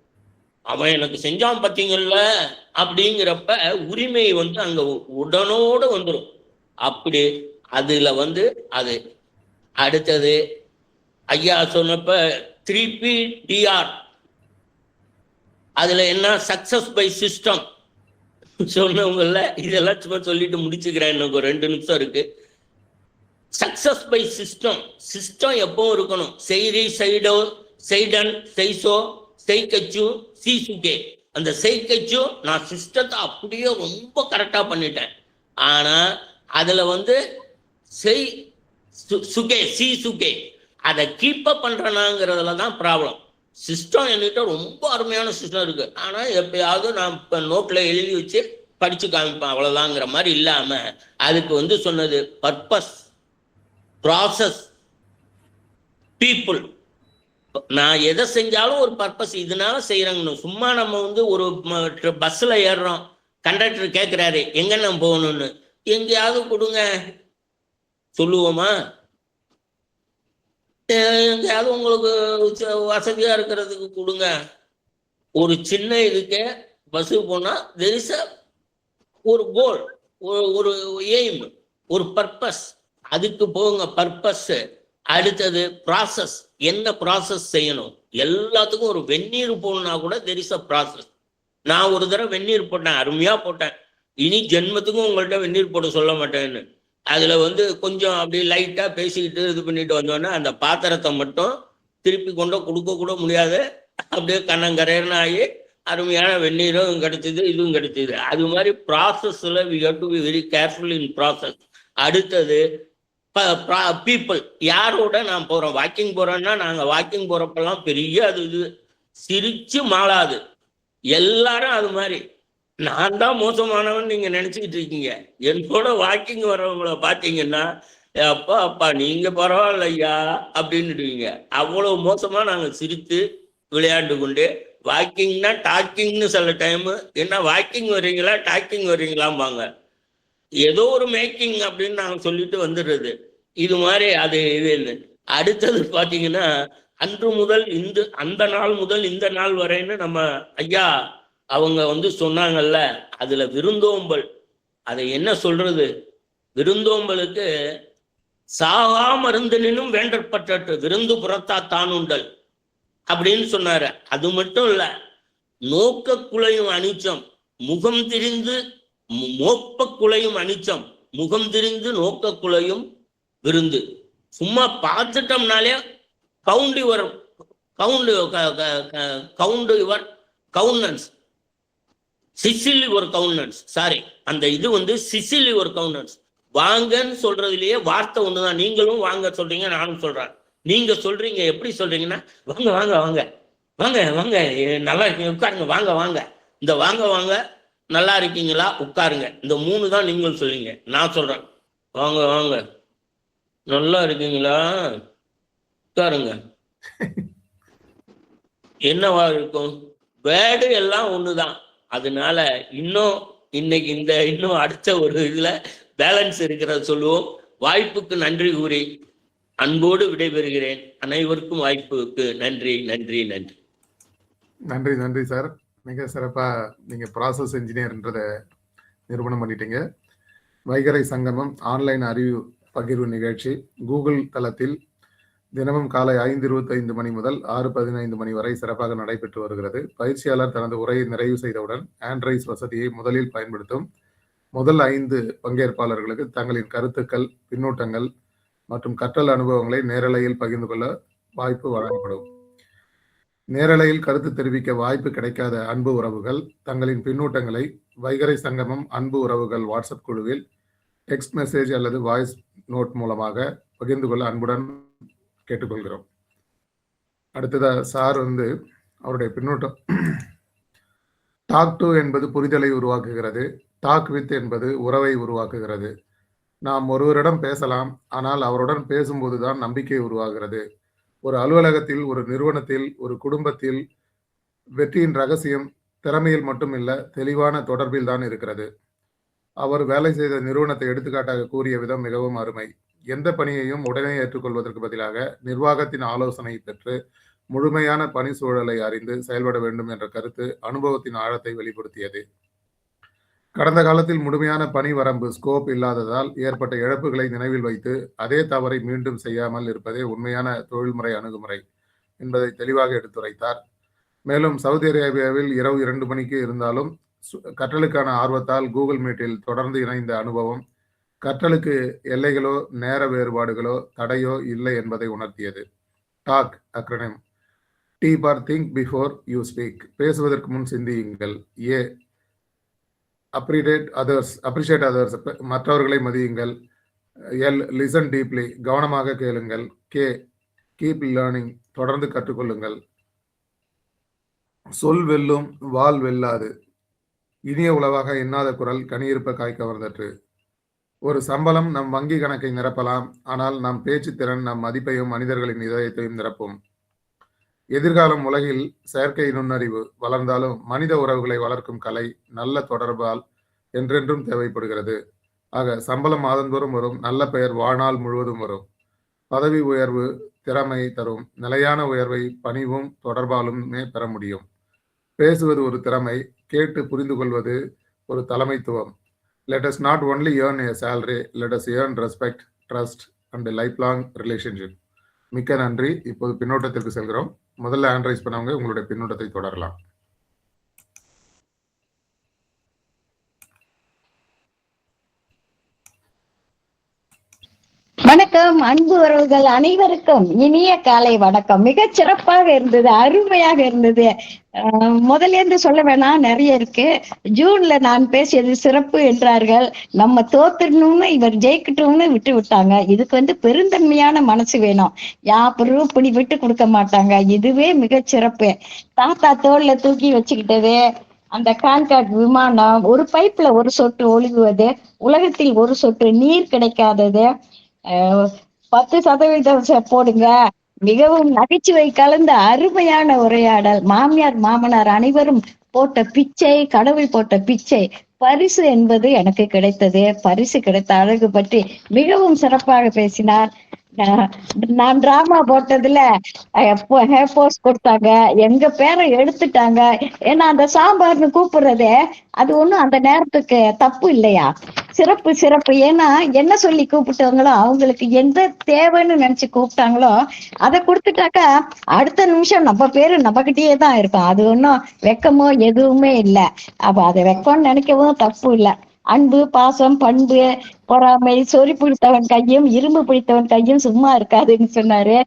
Speaker 2: அவன் எனக்கு செஞ்சான் பார்த்தீங்கல்ல அப்படிங்கிறப்ப உரிமை அங்க உடனோட வந்துடும். அப்படி அதுல அது அடுத்தது ஐயா சொன்னப்ப 3PDR, அதுல என்ன, சக்சஸ் பை சிஸ்டம் சொன்னவங்கல்ல, இதெல்லாம் சும்மா சொல்லிட்டு முடிச்சுக்கிறேன், எனக்கு ஒரு 2 நிமிஷம் இருக்கு. Success by system. சிஸ்டம் எப்பவும் இருக்கணும். செய்தி, செய்டோ, செய்டன், செய்சோ, செய்கச்சு, சீசுகே. அந்த செய்கச்சு நான் சிஸ்டத்தை அப்படியே ரொம்ப கரெக்டா பண்ணிட்டேன். ஆனா அதுல செய் சுகே, சி சுகே, அதை கீப்பப் பண்றேனாங்கிறதுல தான் ப்ராப்ளம். சிஸ்டம் என்கிட்ட ரொம்ப அருமையான சிஸ்டம் இருக்கு, ஆனா எப்பயாவது நான் இப்ப நோட்ல எழுதி வச்சு படிச்சு காமிப்பேன், அவ்வளவுதாங்கிற மாதிரி இல்லாம அதுக்கு சொன்னது பர்பஸ், ப்ராசஸ், பீப்புள். நான் எதை செஞ்சாலும் ஒரு பர்பஸ், இதனால செய்யறாங்கன்னு. சும்மா நம்ம ஒரு பஸ்ல ஏறுறோம், கண்டக்டர் கேட்கிறாரு எங்க நம்ம போகணும்னு, எங்கேயாவது கொடுங்க சொல்லுவோமா? எங்கேயாவது உங்களுக்கு வசதியா இருக்கிறதுக்கு கொடுங்க. ஒரு சின்ன இதுக்கு பஸ்ஸுக்கு போனா there is a ஒரு கோல், ஒரு எய்ம், ஒரு பர்பஸ், அதுக்கு போங்க பர்பஸ். அடுத்தது ப்ராசஸ், என்ன ப்ராசஸ் செய்யணும். எல்லாத்துக்கும் ஒரு வெந்நீர் போடணும்னா கூட there is a ப்ராசஸ். நான் ஒரு தடவை வெந்நீர் போட்டேன், அருமையா போட்டேன், இனி ஜென்மத்துக்கும் உங்கள்கிட்ட வெந்நீர் போட சொல்ல மாட்டேன்னு. அதுல கொஞ்சம் அப்படி லைட்டா பேசிக்கிட்டு இது பண்ணிட்டு வந்தோன்னா அந்த பாத்திரத்தை மட்டும் திருப்பி கொண்டு கொடுக்க கூட முடியாது, அப்படியே கண்ணங்கரையர்னு ஆகி அருமையான வெந்நீரும் கிடைச்சிது, இதுவும் கிடைச்சிது. அது மாதிரி ப்ராசஸ்ல we have to be very careful in process. அடுத்தது பீப்புள். யாரோட நான் போறோம், வாக்கிங் போறோம்னா நாங்க வாக்கிங் போறப்பெல்லாம் பெரிய அது இது சிரிச்சு மாளாது, எல்லாரும் அது மாதிரி. நான் தான் மோசமானவன் நீங்க நினைச்சுக்கிட்டு இருக்கீங்க. என்னோட வாக்கிங் வர்றவங்கள பாத்தீங்கன்னா அப்பா அப்பா நீங்க பரவாயில்லையா அப்படின்னுடுவீங்க. அவ்வளவு மோசமா நாங்க சிரித்து விளையாண்டு கொண்டு வாக்கிங்னா டாக்கிங்னு சில டைம் என்ன வாக்கிங் வர்றீங்களா டாக்கிங் வர்றீங்களாம்பாங்க. ஏதோ ஒரு மேக்கிங் அப்படின்னு நாங்கள் சொல்லிட்டு வந்துடுறது. இது மாதிரி அது இது இல்லை. அடுத்தது பார்த்தீங்கன்னா அன்று முதல் அந்த நாள் முதல் இந்த நாள் வரைன்னு நம்ம ஐயா அவங்க வந்து சொன்னாங்கல்ல, அதுல விருந்தோம்பல், அதை என்ன சொல்றது, விருந்தோம்பலுக்கு சாகா மருந்தினும் வேண்டப்பட்ட விருந்து புறத்தா தானுண்டல் அப்படின்னு சொன்னாரு. அது மட்டும் இல்ல, நோக்க குலையும் அனிச்சம் முகம் திரிந்து மோப்ப குலையும் அனிச்சம் முகம் திரிந்து நோக்க குலையும் விருந்து. சும்மா பார்த்துட்டோம்னாலே கவுண்ட் யுவர் கவுண்டன்ஸ் சிசில் யுவர் கவுண்டன்ஸ், சாரி அந்த இது வந்து சிசில் யுவர் கவுண்டன்ஸ். வாங்கன்னு சொல்றதுலயே வார்த்தை ஒண்ணுதான். நீங்களும் வாங்க சொல்றீங்க, நானும் சொல்றேன். நீங்க சொல்றீங்க எப்படி சொல்றீங்கன்னா வாங்க வாங்க வாங்க வாங்க வாங்க நல்லா இருக்கீங்க உட்காருங்க, வாங்க வாங்க, இந்த வாங்க வாங்க நல்லா இருக்கீங்களா உட்காருங்க, இந்த 3 தான் நீங்கள் சொல்றீங்க. நான் சொல்றேன் வாங்க வாங்க நல்லா இருக்கீங்களா உட்காருங்க. என்னவா இருக்கும்? வேர்டு எல்லாம் ஒண்ணுதான். அதனால இன்னும் அடுத்த ஒரு இதுல பேலன்ஸ் இருக்கிறத சொல்லுவோம். வாய்ப்புக்கு நன்றி கூறி அன்போடு விடைபெறுகிறேன். அனைவருக்கும் வாய்ப்புக்கு நன்றி நன்றி நன்றி
Speaker 1: நன்றி. நன்றி சார். மிக சிறப்பா நீங்க ப்ராசஸ் இன்ஜினியர்ன்றத நிரூபணம் பண்ணிட்டீங்க. வைகறை சங்கமம் ஆன்லைன் அறிவு பகிர்வு நிகழ்ச்சி கூகுள் தளத்தில் தினமும் காலை 5:25 மணி முதல் 6:15 மணி வரை சிறப்பாக நடைபெற்று வருகிறது. பயிற்சியாளர் தனது உரையை நிறைவு செய்தவுடன் ஆண்ட்ரைஸ் வசதியை முதலில் பயன்படுத்தும் முதல் 5 பங்கேற்பாளர்களுக்கு தங்களின் கருத்துக்கள், பின்னூட்டங்கள் மற்றும் கற்றல் அனுபவங்களை நேரலையில் பகிர்ந்து கொள்ள வாய்ப்பு வழங்கப்படும். நேரலையில் கருத்து தெரிவிக்க வாய்ப்பு கிடைக்காத அன்பு உறவுகள் தங்களின் பின்னூட்டங்களை வைகறை சங்கமம் அன்பு உறவுகள் வாட்ஸ்அப் குழுவில் டெக்ஸ்ட் மெசேஜ் அல்லது வாய்ஸ் நோட் மூலமாக பகிர்ந்து கொள்ள அன்புடன் கேட்டுக்கொள்கிறோம். அடுத்ததா சார் வந்து அவருடைய பின்னூட்டம், டாக் டு என்பது புரிதலை உருவாக்குகிறது, டாக் வித் என்பது உறவை உருவாக்குகிறது. நாம் ஒருவரிடம் பேசலாம், ஆனால் அவருடன் பேசும்போதுதான் நம்பிக்கை உருவாகிறது. ஒரு அலுவலகத்தில், ஒரு நிறுவனத்தில், ஒரு குடும்பத்தில் வெற்றியின் ரகசியம் திறமையில் மட்டுமில்ல, தெளிவான தொடர்பில் தான் இருக்கிறது. அவர் வேலை செய்த நிறுவனத்தை எடுத்துக்காட்டாக கூறிய விதம் மிகவும் அருமை. எந்த பணியையும் உடனே ஏற்றுக்கொள்வதற்கு பதிலாக நிர்வாகத்தின் ஆலோசனை பெற்று முழுமையான பணி சூழலை அறிந்து செயல்பட வேண்டும் என்ற கருத்து அனுபவத்தின் ஆழத்தை வெளிப்படுத்தியது. கடந்த காலத்தில் முழுமையான பணி வரம்பு ஸ்கோப் இல்லாததால் ஏற்பட்ட இழப்புகளை நினைவில் வைத்து அதே தவறை மீண்டும் செய்யாமல் இருப்பதே உண்மையான தொழில்முறை அணுகுமுறை என்பதை தெளிவாக எடுத்துரைத்தார். மேலும் சவுதி அரேபியாவில் இரவு 2 மணிக்கு இருந்தாலும் கற்றலுக்கான ஆர்வத்தால் கூகுள் மீட்டில் தொடர்ந்து இணைந்த அனுபவம் கற்றலுக்கு எல்லைகளோ நேர வேறுபாடுகளோ தடையோ இல்லை என்பதை உணர்த்தியது. Talk acronym T for think before you speak, பேசுவதற்கு முன் சிந்தியுங்கள். ஏ அப்ரிஷியேட் அதர்ஸ், மற்றவர்களை மதியுங்கள். எல் லிசன் டீப்லி, கவனமாக கேளுங்கள். கே கீப் லேர்னிங், தொடர்ந்து கற்றுக்கொள்ளுங்கள். சொல் வெல்லும், வால் வெல்லாது. இனிய உளவாக எண்ணாத குரல் கனியிருப்ப காய் கவர்ந்தற்று. ஒரு சம்பளம் நம் வங்கி கணக்கை நிரப்பலாம், ஆனால் நம் பேச்சு திறன் நம் மதிப்பையும் மனிதர்களின் இதயத்தையும் நிரப்பும். எதிர்காலம் உலகில் செயற்கை நுண்ணறிவு வளர்ந்தாலும் மனித உறவுகளை வளர்க்கும் கலை நல்ல தொடர்பால் என்றென்றும் தேவைப்படுகிறது. ஆக சம்பளம் மாதந்தோறும் வரும், நல்ல பெயர் வாழ்நாள் முழுவதும் வரும். பதவி உயர்வு திறமை தரும், நிலையான உயர்வை பணிவும் தொடர்பாலுமே பெற முடியும். பேசுவது ஒரு திறமை, கேட்டு புரிந்து கொள்வது ஒரு தலைமைத்துவம். Let us not only earn a salary, let us earn respect, trust and a lifelong relationship. மிக்க நன்றி. இப்போது பின்னோட்டத்திற்கு செல்கிறோம். முதல்ல ஆண்ட்ரைஸ் பண்ணவங்க உங்களுடைய பின்னோட்டத்தை தொடரலாம்.
Speaker 9: வணக்கம் அன்பு உறவுகள் அனைவருக்கும் இனிய காலை வணக்கம். மிகச் சிறப்பாக இருந்தது, அருமையாக இருந்தது. முதல்ல இருந்து சொல்ல வேணாம், நிறைய இருக்கு. ஜூன்ல நான் பேசியது சிறப்பு என்றார்கள். நம்ம தோத்துடணும்னு இவர் ஜெயிக்கட்டும்னு விட்டு விட்டாங்க. இதுக்கு பெருந்தன்மையான மனசு வேணும். யாப்பரும் இப்படி விட்டு கொடுக்க மாட்டாங்க. இதுவே மிகச் சிறப்பு. தாத்தா தோல்ல தூக்கி வச்சுக்கிட்டது, அந்த கான்காட் விமானம், ஒரு பைப்ல ஒரு சொட்டு ஒழுகுவது, உலகத்தில் ஒரு சொட்டு நீர் கிடைக்காதது, 10% போடுங்க, மிகவும் நகைச்சுவை கலந்த அருமையான உரையாடல். மாமியார் மாமனார் அனைவரும் போட்ட பிச்சை, கடவுள் போட்ட பிச்சை. பரிசு என்பது எனக்கு கிடைத்தது. பரிசு கிடைத்த அழகு பற்றி மிகவும் சிறப்பாக பேசினார். நான் டிராமா போட்டதுல ஹேர் போஸ்ட் கொடுத்தாங்க, எங்க பேரை எடுத்துட்டாங்க. ஏன்னா அந்த சாம்பார்னு கூப்பிடுறதே அது ஒண்ணும் அந்த நேரத்துக்கு தப்பு இல்லையா? சிறப்பு சிறப்பு. ஏன்னா என்ன சொல்லி கூப்பிட்டவங்களோ அவங்களுக்கு எந்த தேவைன்னு நினைச்சு கூப்பிட்டாங்களோ அதை கொடுத்துட்டாக்கா அடுத்த நிமிஷம் நம்ம பேரு நம்மகிட்டயே தான் இருக்கும். அது ஒன்றும் வெக்கமோ எதுவுமே இல்லை. அப்ப அதை வெக்கம்னு நினைக்கவும் தப்பு இல்லை. அன்பு, பாசம், பண்பு, பொறாமை, சொறி பிடித்தவன் கையும் இரும்பு பிடித்தவன் கையும் சும்மா இருக்காதுன்னு சொன்னாரு.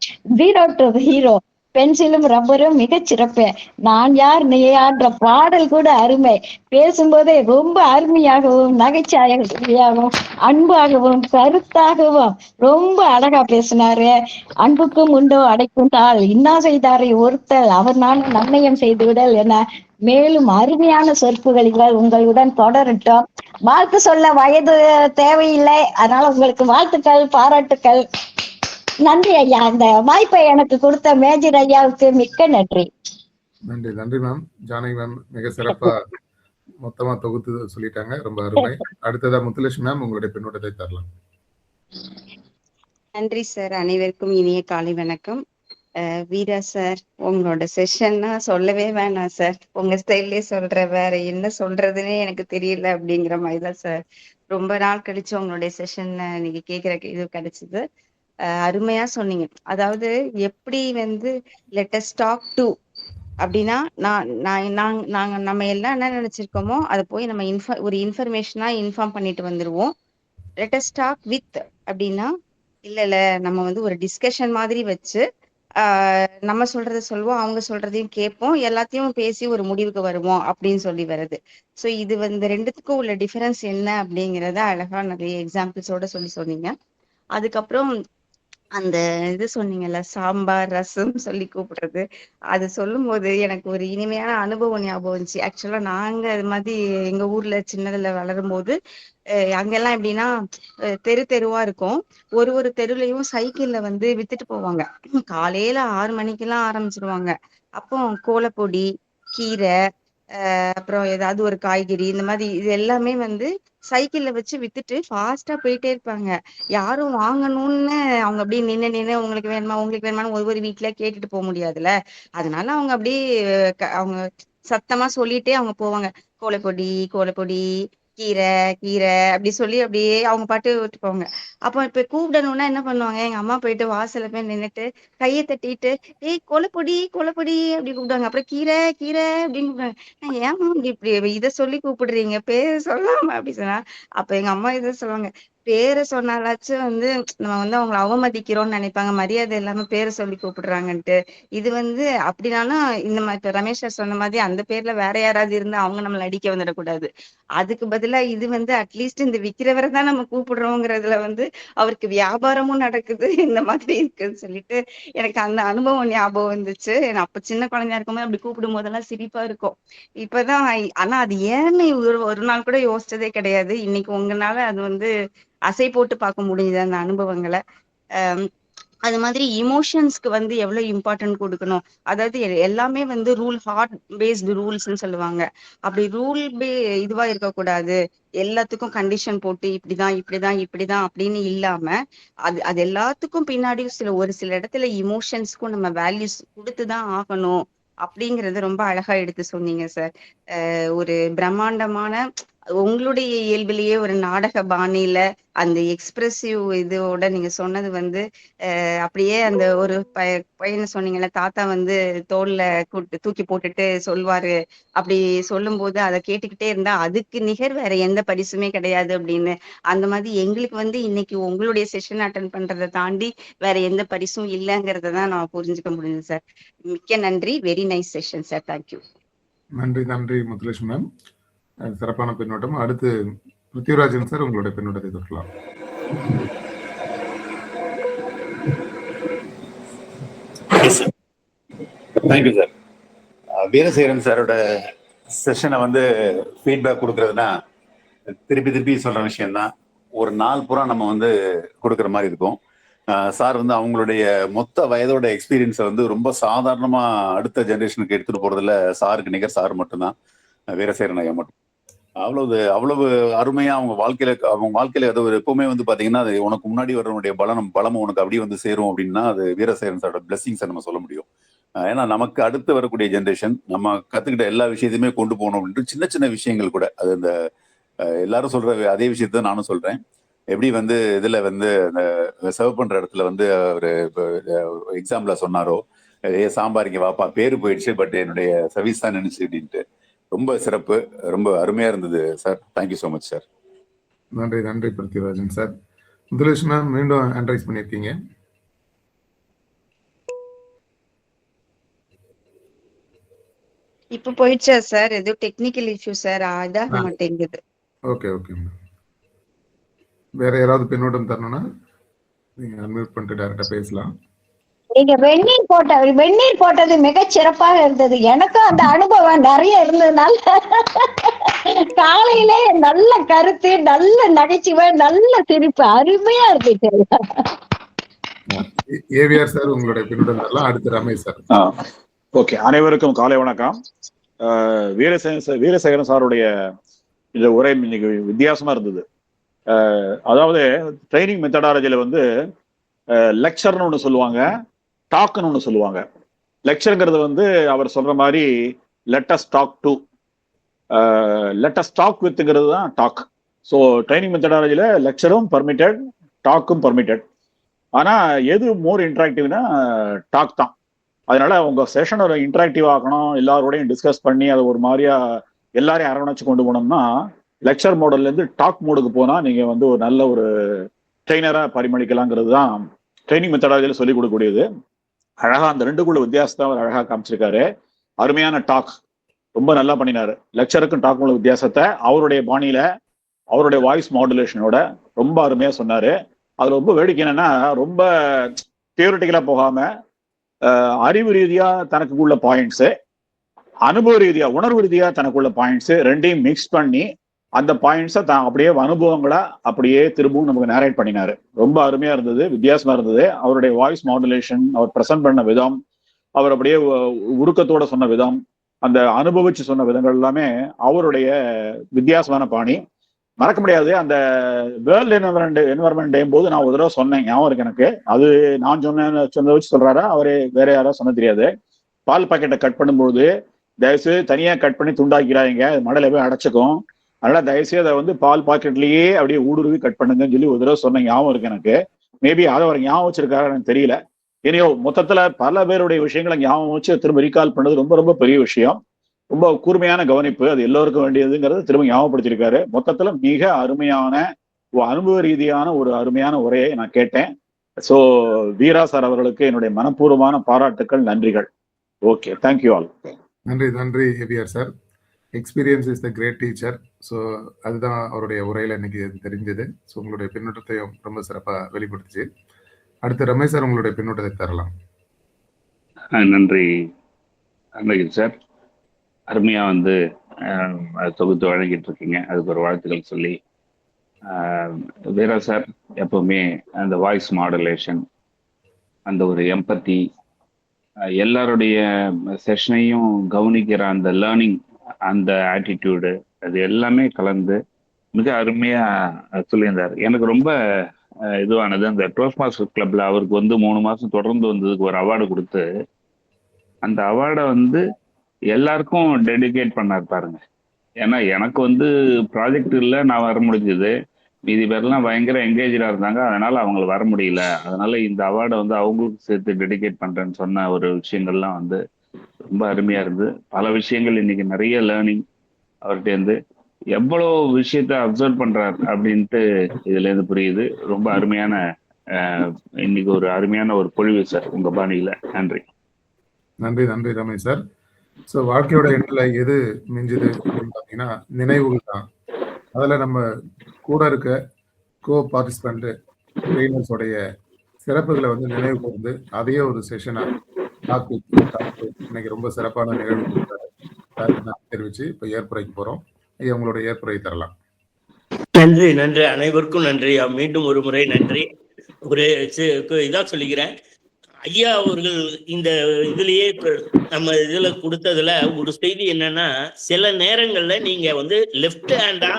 Speaker 9: 0 to ஹீரோ. பென்சிலும் ரப்பரும் மிகச் சிறப்பு. நான் யார் நீ யார்ன்ற பாடல் கூட அருமை. பேசும்போதே ரொம்ப அருமையாகவும் நகைச்சுவையாகவும் அன்பாகவும் கருத்தாகவும் ரொம்ப அழகா பேசினாரு. அன்புக்கும் உண்டோ அடைக்கும் தாள், இன்னா செய்தாரை ஒருத்தல் அவர் நானும் நன்னயம் செய்து விடல் என மேலும் அருமையான சொற்புகள் உங்களுடன் தொடரட்டும். வாழ்த்து சொல்ல வயது தேவையில்லை, அதனால உங்களுக்கு வாழ்த்துக்கள், பாராட்டுக்கள். நன்றி ஐயா. அந்த வாய்ப்பை எனக்கு கொடுத்த மேஜர் ஐயாவுக்கு மிக்க நன்றி.
Speaker 1: நன்றி நன்றி மேம். ஜானகி மேம் மிக சிறப்பா மொத்தமா தொகுத்து சொல்லிட்டாங்க. ரொம்ப அருமை. அடுத்ததா முத்துலட்சுமி மேம் உங்களுடைய பின்னூட்டத்தை தரலாம்.
Speaker 6: நன்றி சார். அனைவருக்கும் இனிய காலை வணக்கம். வீரா சார், உங்களோட செஷன்னா சொல்லவே வேணாம் சார். உங்க ஸ்டைல்லே சொல்ற, வேற என்ன சொல்றதுன்னே எனக்கு தெரியல அப்படிங்கிற மாதிரி தான் சார். ரொம்ப நாள் கழிச்சு உங்களுடைய செஷன் நீங்க கேட்கிற இது கிடைச்சது. அருமையா சொன்னீங்க. அதாவது எப்படி வந்து லெட் அஸ் டாக் டு அப்படின்னா, நாங்க நம்ம எல்லாம் என்ன நினைச்சிருக்கோமோ அதை போய் நம்ம ஒரு இன்ஃபர்மேஷனா இன்ஃபார்ம் பண்ணிட்டு வந்துருவோம். லெட் அஸ் டாக் வித் அப்படின்னா, இல்ல நம்ம வந்து ஒரு டிஸ்கஷன் மாதிரி வச்சு நம்ம சொல்றதை சொல்லுவோம், அவங்க சொல்றதையும் கேட்போம், எல்லாத்தையும் பேசி ஒரு முடிவுக்கு வருவோம் அப்படின்னு சொல்லி வருது. ஸோ இது வந்து ரெண்டுத்துக்கும் உள்ள டிஃபரன்ஸ் என்ன அப்படிங்கிறத அழகா நிறைய எக்ஸாம்பிள்ஸோட சொன்னீங்க. அதுக்கப்புறம் அந்த இது சொன்னீங்கல்ல, சாம்பார் ரசம் சொல்லி கூப்பிடுறது, அது சொல்லும் போது எனக்கு ஒரு இனிமையான அனுபவம் ஞாபகம் வந்துச்சு. ஆக்சுவலா நாங்க அது மாதிரி எங்க ஊர்ல சின்னதுல வளரும் போது அங்கெல்லாம் எப்படின்னா தெரு தெருவா இருக்கும். ஒரு தெருவுலயும் சைக்கிள்ல வந்து வித்துட்டு போவாங்க. காலையில 6 மணிக்கெல்லாம் ஆரம்பிச்சிருவாங்க. அப்போ கோலப்பொடி, கீரை, அப்புறம் ஏதாவது ஒரு காய்கறி, இந்த மாதிரி இது எல்லாமே வந்து சைக்கிள்ல வச்சு வித்துட்டு ஃபாஸ்டா போயிட்டே இருப்பாங்க. யாரும் வாங்கணும்னு அவங்க அப்படியே நின்னு உங்களுக்கு வேணுமான்னு ஒவ்வொரு வீட்டுல கேட்டுட்டு போக முடியாதுல்ல. அதனால அவங்க அப்படியே அவங்க சத்தமா சொல்லிட்டே அவங்க போவாங்க. கோலப்பொடி, கீரை கீரை அப்படி சொல்லி அப்படியே அவங்க பாட்டு விட்டு போவாங்க. அப்போ இப்ப கூப்பிடணும்னா என்ன பண்ணுவாங்க, எங்க அம்மா போயிட்டு வாசல்ல போய் நின்னுட்டு கையை தட்டிட்டு, ஏய் கொலைப்பொடி அப்படி கூப்பிடுவாங்க. அப்புறம் கீரை கீரை அப்படின்னு கூப்பிடுவாங்க. ஏமா இப்படி இதை சொல்லி கூப்பிடுறீங்க, பேரு சொல்லாம அப்படி சொன்னா. அப்ப எங்க அம்மா இதை சொல்லுவாங்க, பேரை சொன்னாலாச்சும் வந்து நம்ம வந்து அவங்களை அவமதிக்கிறோம்னு நினைப்பாங்க, மரியாதை இல்லாம பேரை சொல்லி கூப்பிடுறாங்கன்ட்டு. இது வந்து அப்படின்னாலும் இந்த மாதிரி ரமேஷ் சார் சொன்ன மாதிரி அந்த பேர்ல வேற யாராவது இருந்து அவங்க நம்மளை அடிக்க வந்துடக்கூடாது. அதுக்கு பதிலா இது வந்து அட்லீஸ்ட் இந்த விக்கிறவரை தான் நம்ம கூப்பிடுறோங்கிறதுல வந்து அவருக்கு வியாபாரமும் நடக்குது, இந்த மாதிரி இருக்குன்னு சொல்லிட்டு எனக்கு அந்த அனுபவம் ஞாபகம் வந்துச்சு. அப்ப சின்ன குழந்தையா இருக்கும்போது அப்படி கூப்பிடும் போதெல்லாம் சிரிப்பா இருக்கும். இப்பதான் ஆனா அது ஏன்னு ஒரு நாள் கூட யோசிச்சதே கிடையாது. இன்னைக்கு உங்களால அது வந்து அசை போட்டு பார்க்க முடியுது அந்த அனுபவங்களை. அது மாதிரி இமோஷன்ஸ்க்கு வந்து எவ்வளவு இம்பார்ட்டன்ட் கொடுக்கணும். அதாவது எல்லாமே வந்து ஹார்ட் பேஸ்டு ரூல்ஸ்ன்னு சொல்லுவாங்க. அப்படி இதுவா இருக்கக்கூடாது. எல்லாத்துக்கும் கண்டிஷன் போட்டு இப்படிதான் அப்படின்னு இல்லாம அது எல்லாத்துக்கும் பின்னாடி ஒரு சில இடத்துல இமோஷன்ஸ்க்கும் நம்ம வேல்யூஸ் கொடுத்துதான் ஆகணும் அப்படிங்கறது ரொம்ப அழகா எடுத்து சொன்னீங்க சார். ஒரு பிரம்மாண்டமான உங்களுடைய இயல்பிலேயே ஒரு நாடக பாணியில அந்த எக்ஸ்பிரசிவ் இதோட நீங்க சொன்னது வந்து அப்படியே அந்த ஒரு பையனை சொன்னீங்கல்ல, தாத்தா வந்து தோல்ல தூக்கி போட்டுட்டு சொல்வாரு, அப்படி சொல்லும் போது அதை கேட்டுக்கிட்டே இருந்தா அதுக்கு நிகர் வேற எந்த பரிசுமே கிடையாது அப்படின்னு. அந்த மாதிரி எங்களுக்கு வந்து இன்னைக்கு உங்களுடைய செஷன் அட்டன் பண்றதை தாண்டி வேற எந்த பரிசும் இல்லைங்கிறத தான் நான் புரிஞ்சுக்க முடியுது சார். மிக்க நன்றி. Very nice session sir. Thank you.
Speaker 1: நன்றி முத்துலட்சுமி மேம். சிறப்பான பின்னோட்டம். அடுத்து பிருத்திவிராஜன் சார், உங்களுடைய பின்னோட்டத்தை தொடரலாம்.
Speaker 10: Thank you sir. வீரசேகரன் சாரோட செஷனை வந்து ஃபீட்பேக் கொடுக்கறதுனா திருப்பி சொல்ற விஷயம் தான். ஒரு நாள் பூரா நம்ம வந்து கொடுக்குற மாதிரி இருக்கும். சார் வந்து அவங்களுடைய மொத்த வயதோட எக்ஸ்பீரியன்ஸை வந்து ரொம்ப சாதாரணமா அடுத்த ஜெனரேஷனுக்கு எடுத்துட்டு போறதுல சாருக்கு நிகர் சார் மட்டும்தான், வீரசேகரன் ஐயா மட்டும். அவ்வளவு அருமையா அவங்க வாழ்க்கையில அது எப்பவுமே வந்து பாத்தீங்கன்னா, அது உனக்கு முன்னாடி வரவனுடைய பலமும் உனக்கு அப்படியே வந்து சேரும் அப்படின்னா அது வீரசேகரன் சாரோட பிளெஸிங்ஸை நம்ம சொல்ல முடியும். ஏன்னா நமக்கு அடுத்து வரக்கூடிய ஜெனரேஷன் நம்ம கத்துக்கிட்ட எல்லா விஷயத்தையுமே கொண்டு போகணும் அப்படின்ட்டு சின்ன சின்ன விஷயங்கள் கூட அது இந்த எல்லாரும் சொல்ற அதே விஷயத்த நானும் சொல்றேன். எப்படி வந்து இதுல வந்து அந்த சர்வ் பண்ற இடத்துல வந்து ஒரு எக்ஸாம்பிளா சொன்னாரோ, சாம்பார் இங்க வாப்பா பேரு போயிடுச்சு பட் என்னுடைய சர்வீஸ் தான் நினைச்சு அப்படின்ட்டு. ரொம்ப சிறப்பு, ரொம்ப அருமையா இருந்தது sir. Thank you so much sir.
Speaker 1: நன்றி நன்றி பிருத்திவிராஜன் சார். முதலேஷ் மேம் மீண்டும் ஹேண்ட் பண்ணியிருக்கீங்க.
Speaker 6: இப்ப போயிடுச்சா சார்? ஏதோ டெக்னிக்கல் இஷ்யூ சார், இதாக மாட்டேங்குது.
Speaker 1: Okay okay ma'am. வேற யாராவது பின்னோட்டம் தரணும்னா நீங்க அன்மியூட் பண்ணிட்டு டைரக்டா பேசலாம்.
Speaker 9: நீங்க வெந்நீர் போட்டது மிகச் சிறப்பாக இருந்தது. எனக்கும் அந்த அனுபவம் நிறைய இருந்ததுனால காலையிலே நல்ல கருத்து, நல்ல நகைச்சுவை, நல்ல சிரிப்பு, அருமையா இருக்கு.
Speaker 1: ஏவிஆர் சார் உங்களுடைய பின்னோட்டம் தரலாம். அடுத்து ரமேஷ் சார்.
Speaker 11: ஓகே, அனைவருக்கும் காலை வணக்கம். வீரசேகரன் சாருடைய இந்த உரை இன்னைக்கு வித்தியாசமா இருந்தது. அதாவது ட்ரைனிங் மெத்தடாலஜியில வந்து லெக்சர்னு ஒன்று சொல்லுவாங்க, டாக்னு ஒன்று சொல்லுவாங்க. லெக்சருங்கிறது வந்து அவர் சொல்ற மாதிரி let's talk to, let's talk வித்ங்கிறது தான் டாக். ஸோ ட்ரைனிங் மெத்தடாலஜியில லெக்சரும் பர்மிட்டட், டாக்கும் பர்மிட்டட். ஆனால் எது மோர் இன்ட்ராக்டிவ்னா டாக் தான். அதனால உங்க செஷன் ஒரு இன்ட்ராக்டிவ் ஆக்கணும், எல்லாரோடையும் டிஸ்கஸ் பண்ணி அதை ஒரு மாதிரியா எல்லாரையும் அரவணைச்சு கொண்டு போனோம்னா லெக்சர் மோடல்ல இருந்து டாக் மோடுக்கு போனா நீங்க வந்து ஒரு நல்ல ஒரு ட்ரெயினரா பரிமளிக்கலாங்கிறது தான் ட்ரைனிங் மெத்தடாலஜியில சொல்லிக் கொடுக்கக்கூடியது. அழகா அந்த ரெண்டுக்குள்ள வித்தியாசத்தை அவர் அழகா காமிச்சிருக்காரு. அருமையான டாக், ரொம்ப நல்லா பண்ணினாரு. லெக்சருக்கும் டாக் உள்ள வித்தியாசத்தை அவருடைய பாணியில அவருடைய வாய்ஸ் மாடுலேஷனோட ரொம்ப அருமையா சொன்னாரு. அது ரொம்ப வேடிக்கை என்னன்னா, ரொம்ப தியோரிட்டிக்கலா போகாம அறிவு ரீதியா தனக்கு உள்ள பாயிண்ட்ஸு, அனுபவ ரீதியா உணர்வு ரீதியா தனக்குள்ள பாயிண்ட்ஸு ரெண்டையும் மிக்ஸ் பண்ணி அந்த பாயிண்ட்ஸை தான் அப்படியே அனுபவங்களா அப்படியே திரும்பவும் நமக்கு நேரேட் பண்ணினாரு. ரொம்ப அருமையா இருந்தது, வித்தியாசமா இருந்தது. அவருடைய வாய்ஸ் மாடுலேஷன், அவர் ப்ரெசென்ட் பண்ண விதம், அவர் அப்படியே உருக்கத்தோட சொன்ன விதம், அந்த அனுபவிச்சு சொன்ன விதங்கள் எல்லாமே அவருடைய வித்தியாசமான பாணி. மறக்க முடியாது. அந்த வேர்ல்டு என்வரன்மெண்ட் டே போது நான் ஒரு தடவை சொன்னேன், ஞாபகம் இருக்கு எனக்கு. அது நான் சொன்னதை வச்சு சொல்றாரா அவரே வேற யாராவது சொன்ன தெரியாது. பால் பாக்கெட்டை கட் பண்ணும்போது தயவுசெய்து தனியா கட் பண்ணி துண்டாக்கிறாங்க, மடையில போய் அடைச்சிக்கும். அதனால தயவுசெய்து அதை வந்து பால் பாக்கெட்லயே அப்படியே ஊடுருவி கட் பண்ணுங்கன்னு சொல்லி ஒரு தடவை சொன்ன ஞாபகம் இருக்கு எனக்கு. மேபி அதை அவர் ஞாபகம் வச்சிருக்காரு எனக்கு தெரியல. இனியோ மொத்தத்துல பல பேருடைய விஷயங்களை ஞாபகம் வச்சு திரும்ப ரீகால் பண்ணது ரொம்ப ரொம்ப பெரிய விஷயம். ரொம்ப கூர்மையான கவனிப்பு, அது எல்லோருக்கும் வேண்டியதுங்கிறது திரும்ப ஞாபகப்படுத்திருக்காரு. மொத்தத்துல மிக அருமையான அனுபவ ரீதியான ஒரு அருமையான உரையை நான் கேட்டேன். ஸோ வீரா சார் அவர்களுக்கு என்னுடைய மனப்பூர்வமான பாராட்டுக்கள், நன்றிகள். Okay, thank you all.
Speaker 1: நன்றி நன்றி AVR sir. Experience is the great teacher. So அதுதான் அவருடைய உரையில இன்னைக்கு தெரிஞ்சது. ஸோ உங்களுடைய பின்னோட்டத்தையும் ரொம்ப சிறப்பாக வெளிப்படுத்துச்சு. அடுத்து ரமேஷ் சார் உங்களுடைய பின்னோட்டத்தை தரலாம்.
Speaker 8: நன்றி சார். அருமையா வந்து தொகுத்து வழங்கிட்டு இருக்கீங்க, அதுக்கு ஒரு வாழ்த்துக்கள் சொல்லி. வீரா சார் எப்பவுமே அந்த வாய்ஸ் மாடுலேஷன், அந்த ஒரு எம்பத்தி, எல்லாருடைய செஷனையும் கவனிக்கிற அந்த லேர்னிங், அந்த ஆட்டிடியூடு, அது எல்லாமே கலந்து மிக அருமையா சொல்லியிருந்தார். எனக்கு ரொம்ப இதுவானது அந்த டோஸ்ட் மாஸ்டர் கிளப்ல அவருக்கு வந்து 3 மாசம் தொடர்ந்து வந்ததுக்கு ஒரு அவார்டு கொடுத்து அந்த அவார்டை வந்து எல்லாருக்கும் டெடிகேட் பண்ணார் பாருங்க. ஏன்னா எனக்கு வந்து ப்ராஜெக்ட் இல்லை, நான் வர முடிஞ்சது. மீதி பேர்லாம் பயங்கர என்கேஜா இருந்தாங்க, அதனால அவங்களுக்கு வர முடியல. அதனால இந்த அவார்டை வந்து அவங்களுக்கு சேர்த்து டெடிகேட் பண்றேன்னு சொன்ன ஒரு விஷயங்கள்லாம் வந்து ரொம்ப அருமையா இருந்து பல விஷயங்கள் இன்னைக்கு நிறைய லேர்னிங் அவர்கிட்ட இருந்து எவ்வளோ விஷயத்த அப்சர்வ் பண்றார் அப்படின்ட்டு இதுல இருந்து புரியுது. ரொம்ப அருமையான இன்னைக்கு ஒரு அருமையான ஒரு பொழிவு சார் உங்க பாணியில. நன்றி
Speaker 1: நன்றி நன்றி ரமேஷ் சார். ஸோ வாழ்க்கையோட எண்ணில் எது மிஞ்சுது அப்படின்னு பார்த்தீங்கன்னா நினைவுகள் தான். அதில் நம்ம கூட இருக்க கோ பார்ட்டிசிபெண்ட் ட்ரெயினர்ஸோடைய சிறப்புகளை வந்து நினைவு கூர்ந்து அதையே ஒரு செஷனாக இன்னைக்கு ரொம்ப சிறப்பான நிகழ்வு தெரிவிச்சு இப்போ ஏற்புரைக்கு போகிறோம். ஐயா உங்களோட ஏற்புரை தரலாம்.
Speaker 2: நன்றி நன்றி, அனைவருக்கும் நன்றி. மீண்டும் ஒரு முறை நன்றி. ஒரு இதா சொல்லிக்கிறேன். ஐயா அவர்கள் இந்த இதுலயே நம்ம இதுல கொடுத்ததுல ஒரு செய்தி என்னன்னா, சில நேரங்கள்ல நீங்க லெஃப்ட் ஹேண்டா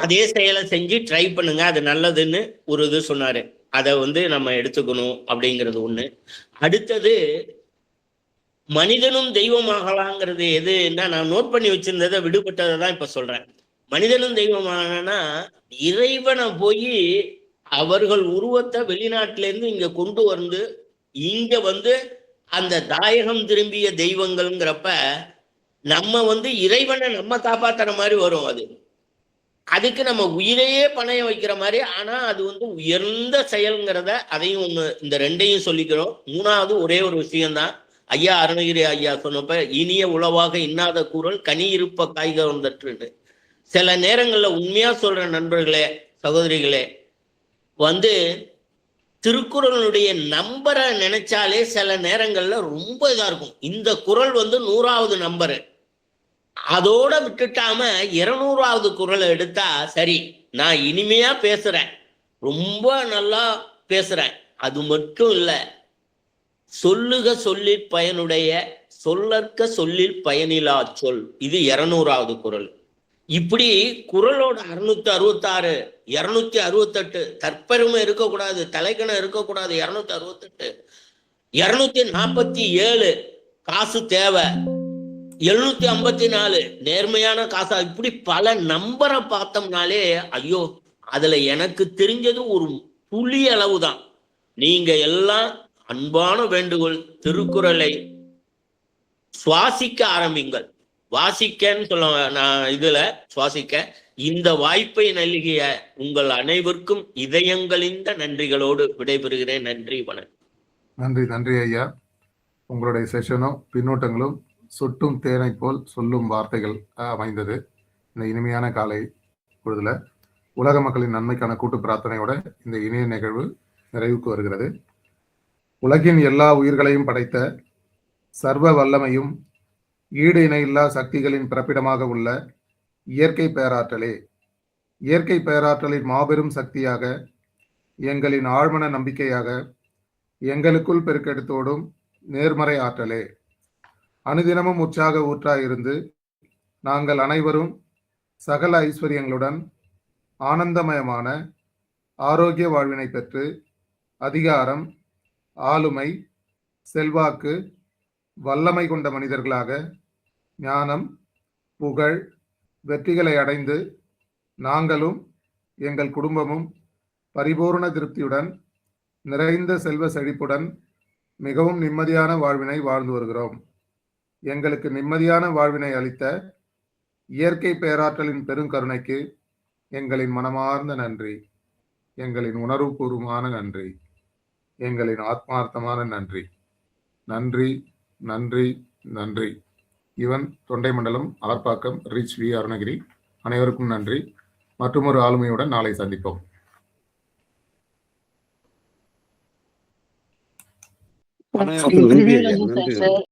Speaker 2: அதே செயலை செஞ்சு ட்ரை பண்ணுங்க, அது நல்லதுன்னு ஒரு இது சொன்னாரு. அதை நம்ம எடுத்துக்கணும் அப்படிங்கிறது ஒண்ணு. அடுத்தது மனிதனும் தெய்வமாகலாங்கிறது எதுன்னா, நான் நோட் பண்ணி வச்சிருந்ததை விடுபட்டதை தான் இப்ப சொல்றேன். மனிதனும் தெய்வமாகனா இறைவனை போய் அவர்கள் உருவத்தை வெளிநாட்டில இருந்து இங்க கொண்டு இங்க அந்த தாயகம் திரும்பிய தெய்வங்கள்ங்கிறப்ப நம்ம இறைவனை நம்ம காப்பாத்துற மாதிரி வரும். அதுக்கு நம்ம உயிரையே பணைய வைக்கிற மாதிரி. ஆனா அது உயர்ந்த செயல்ங்கிறத அதையும் இந்த ரெண்டையும் சொல்லிக்கிறோம். மூணாவது ஒரே ஒரு விஷயம்தான், ஐயா அருணகிரி ஐயா சொன்னப்ப, இனிய உளவாக இன்னாத கூறல் கனி இருப்ப காய்க வந்துட்டு. சில நேரங்கள்ல உண்மையா சொல்ற நண்பர்களே, சகோதரிகளே, திருக்குறளுடைய நம்பரை நினைச்சாலே சில நேரங்கள்ல ரொம்ப இதா இருக்கும். இந்த குறள் 100வது நம்பரு, அதோட விட்டுட்டாம 200வது குறளை எடுத்தா சரி, நான் இனிமையா பேசுறேன், ரொம்ப நல்லா பேசுறேன். அது மட்டும் இல்ல, சொல்லுக சொல்லிற் பயனுடைய சொல்லற்க சொல்லிற் பயனிலா சொல், இது 200வது குறள். இப்படி குறளோட 666, 268 தற்பெருமை இருக்கக்கூடாது, தலைக்கணம் இருக்கக்கூடாது, 268, 247 காசு தேவை, 754 நேர்மையான காசா, இப்படி பல நம்பரை பார்த்தோம்னாலே ஐயோ, அதுல எனக்கு தெரிஞ்சது ஒரு புலி அளவு தான். நீங்க எல்லாம் அன்பான வேண்டுகோள், திருக்குறளை சுவாசிக்க ஆரம்பிங்கள். வாசிக்கன்னு சொல்ல நான் இதுல சுவாசிக்க. இந்த வாய்ப்பை நல்கிய உங்கள் அனைவருக்கும் இதயங்களிந்த நன்றிகளோடு விடைபெறுகிறேன். நன்றி, வணக்கம்.
Speaker 1: நன்றி நன்றி ஐயா. உங்களுடைய செஷனும் பின்னூட்டங்களும் சொட்டும் தேனை போல் சொல்லும் வார்த்தைகள் அமைந்தது. இந்த இனிமையான காலை பொழுதுல உலக மக்களின் நன்மைக்கான கூட்டு பிரார்த்தனையோட இந்த இனிய நிகழ்வு நிறைவுக்கு வருகிறது. உலகின் எல்லா உயிர்களையும் படைத்த சர்வ வல்லமையும் ஈடு இணையில்லா சக்திகளின் பிறப்பிடமாக உள்ள இயற்கை பேராற்றலே, இயற்கை பேராற்றலின் மாபெரும் சக்தியாக, எங்களின் ஆழ்மன நம்பிக்கையாக, எங்களுக்குள் பெருக்கெடுத்தோடும் நேர்மறை ஆற்றலே, அனுதினமும் உற்சாக ஊற்றாயிருந்து நாங்கள் அனைவரும் சகல ஐஸ்வர்யங்களுடன் ஆனந்தமயமான ஆரோக்கிய வாழ்வினை பெற்று அதிகாரம், ஆளுமை, செல்வாக்கு, வல்லமை கொண்ட மனிதர்களாக ஞானம், புகழ், வெற்றிகளை அடைந்து நாங்களும் எங்கள் குடும்பமும் பரிபூர்ண திருப்தியுடன் நிறைந்த செல்வ செழிப்புடன் மிகவும் நிம்மதியான வாழ்வினை வாழ்ந்து வருகிறோம். எங்களுக்கு நிம்மதியான வாழ்வினை அளித்த இயற்கை பேராற்றலின் பெருங்கருணைக்கு எங்களின் மனமார்ந்த நன்றி, எங்களின் உணர்வுபூர்வமான நன்றி, எங்களின் ஆத்மார்த்தமான நன்றி. நன்றி நன்றி நன்றி. இவன் தொண்டை மண்டலம், ஆர்ப்பாக்கம், ரிச் வி அருணகிரி. அனைவருக்கும் நன்றி. மற்றொரு ஆளுமையுடன் நாளை சந்திப்போம்.
Speaker 7: நன்றி.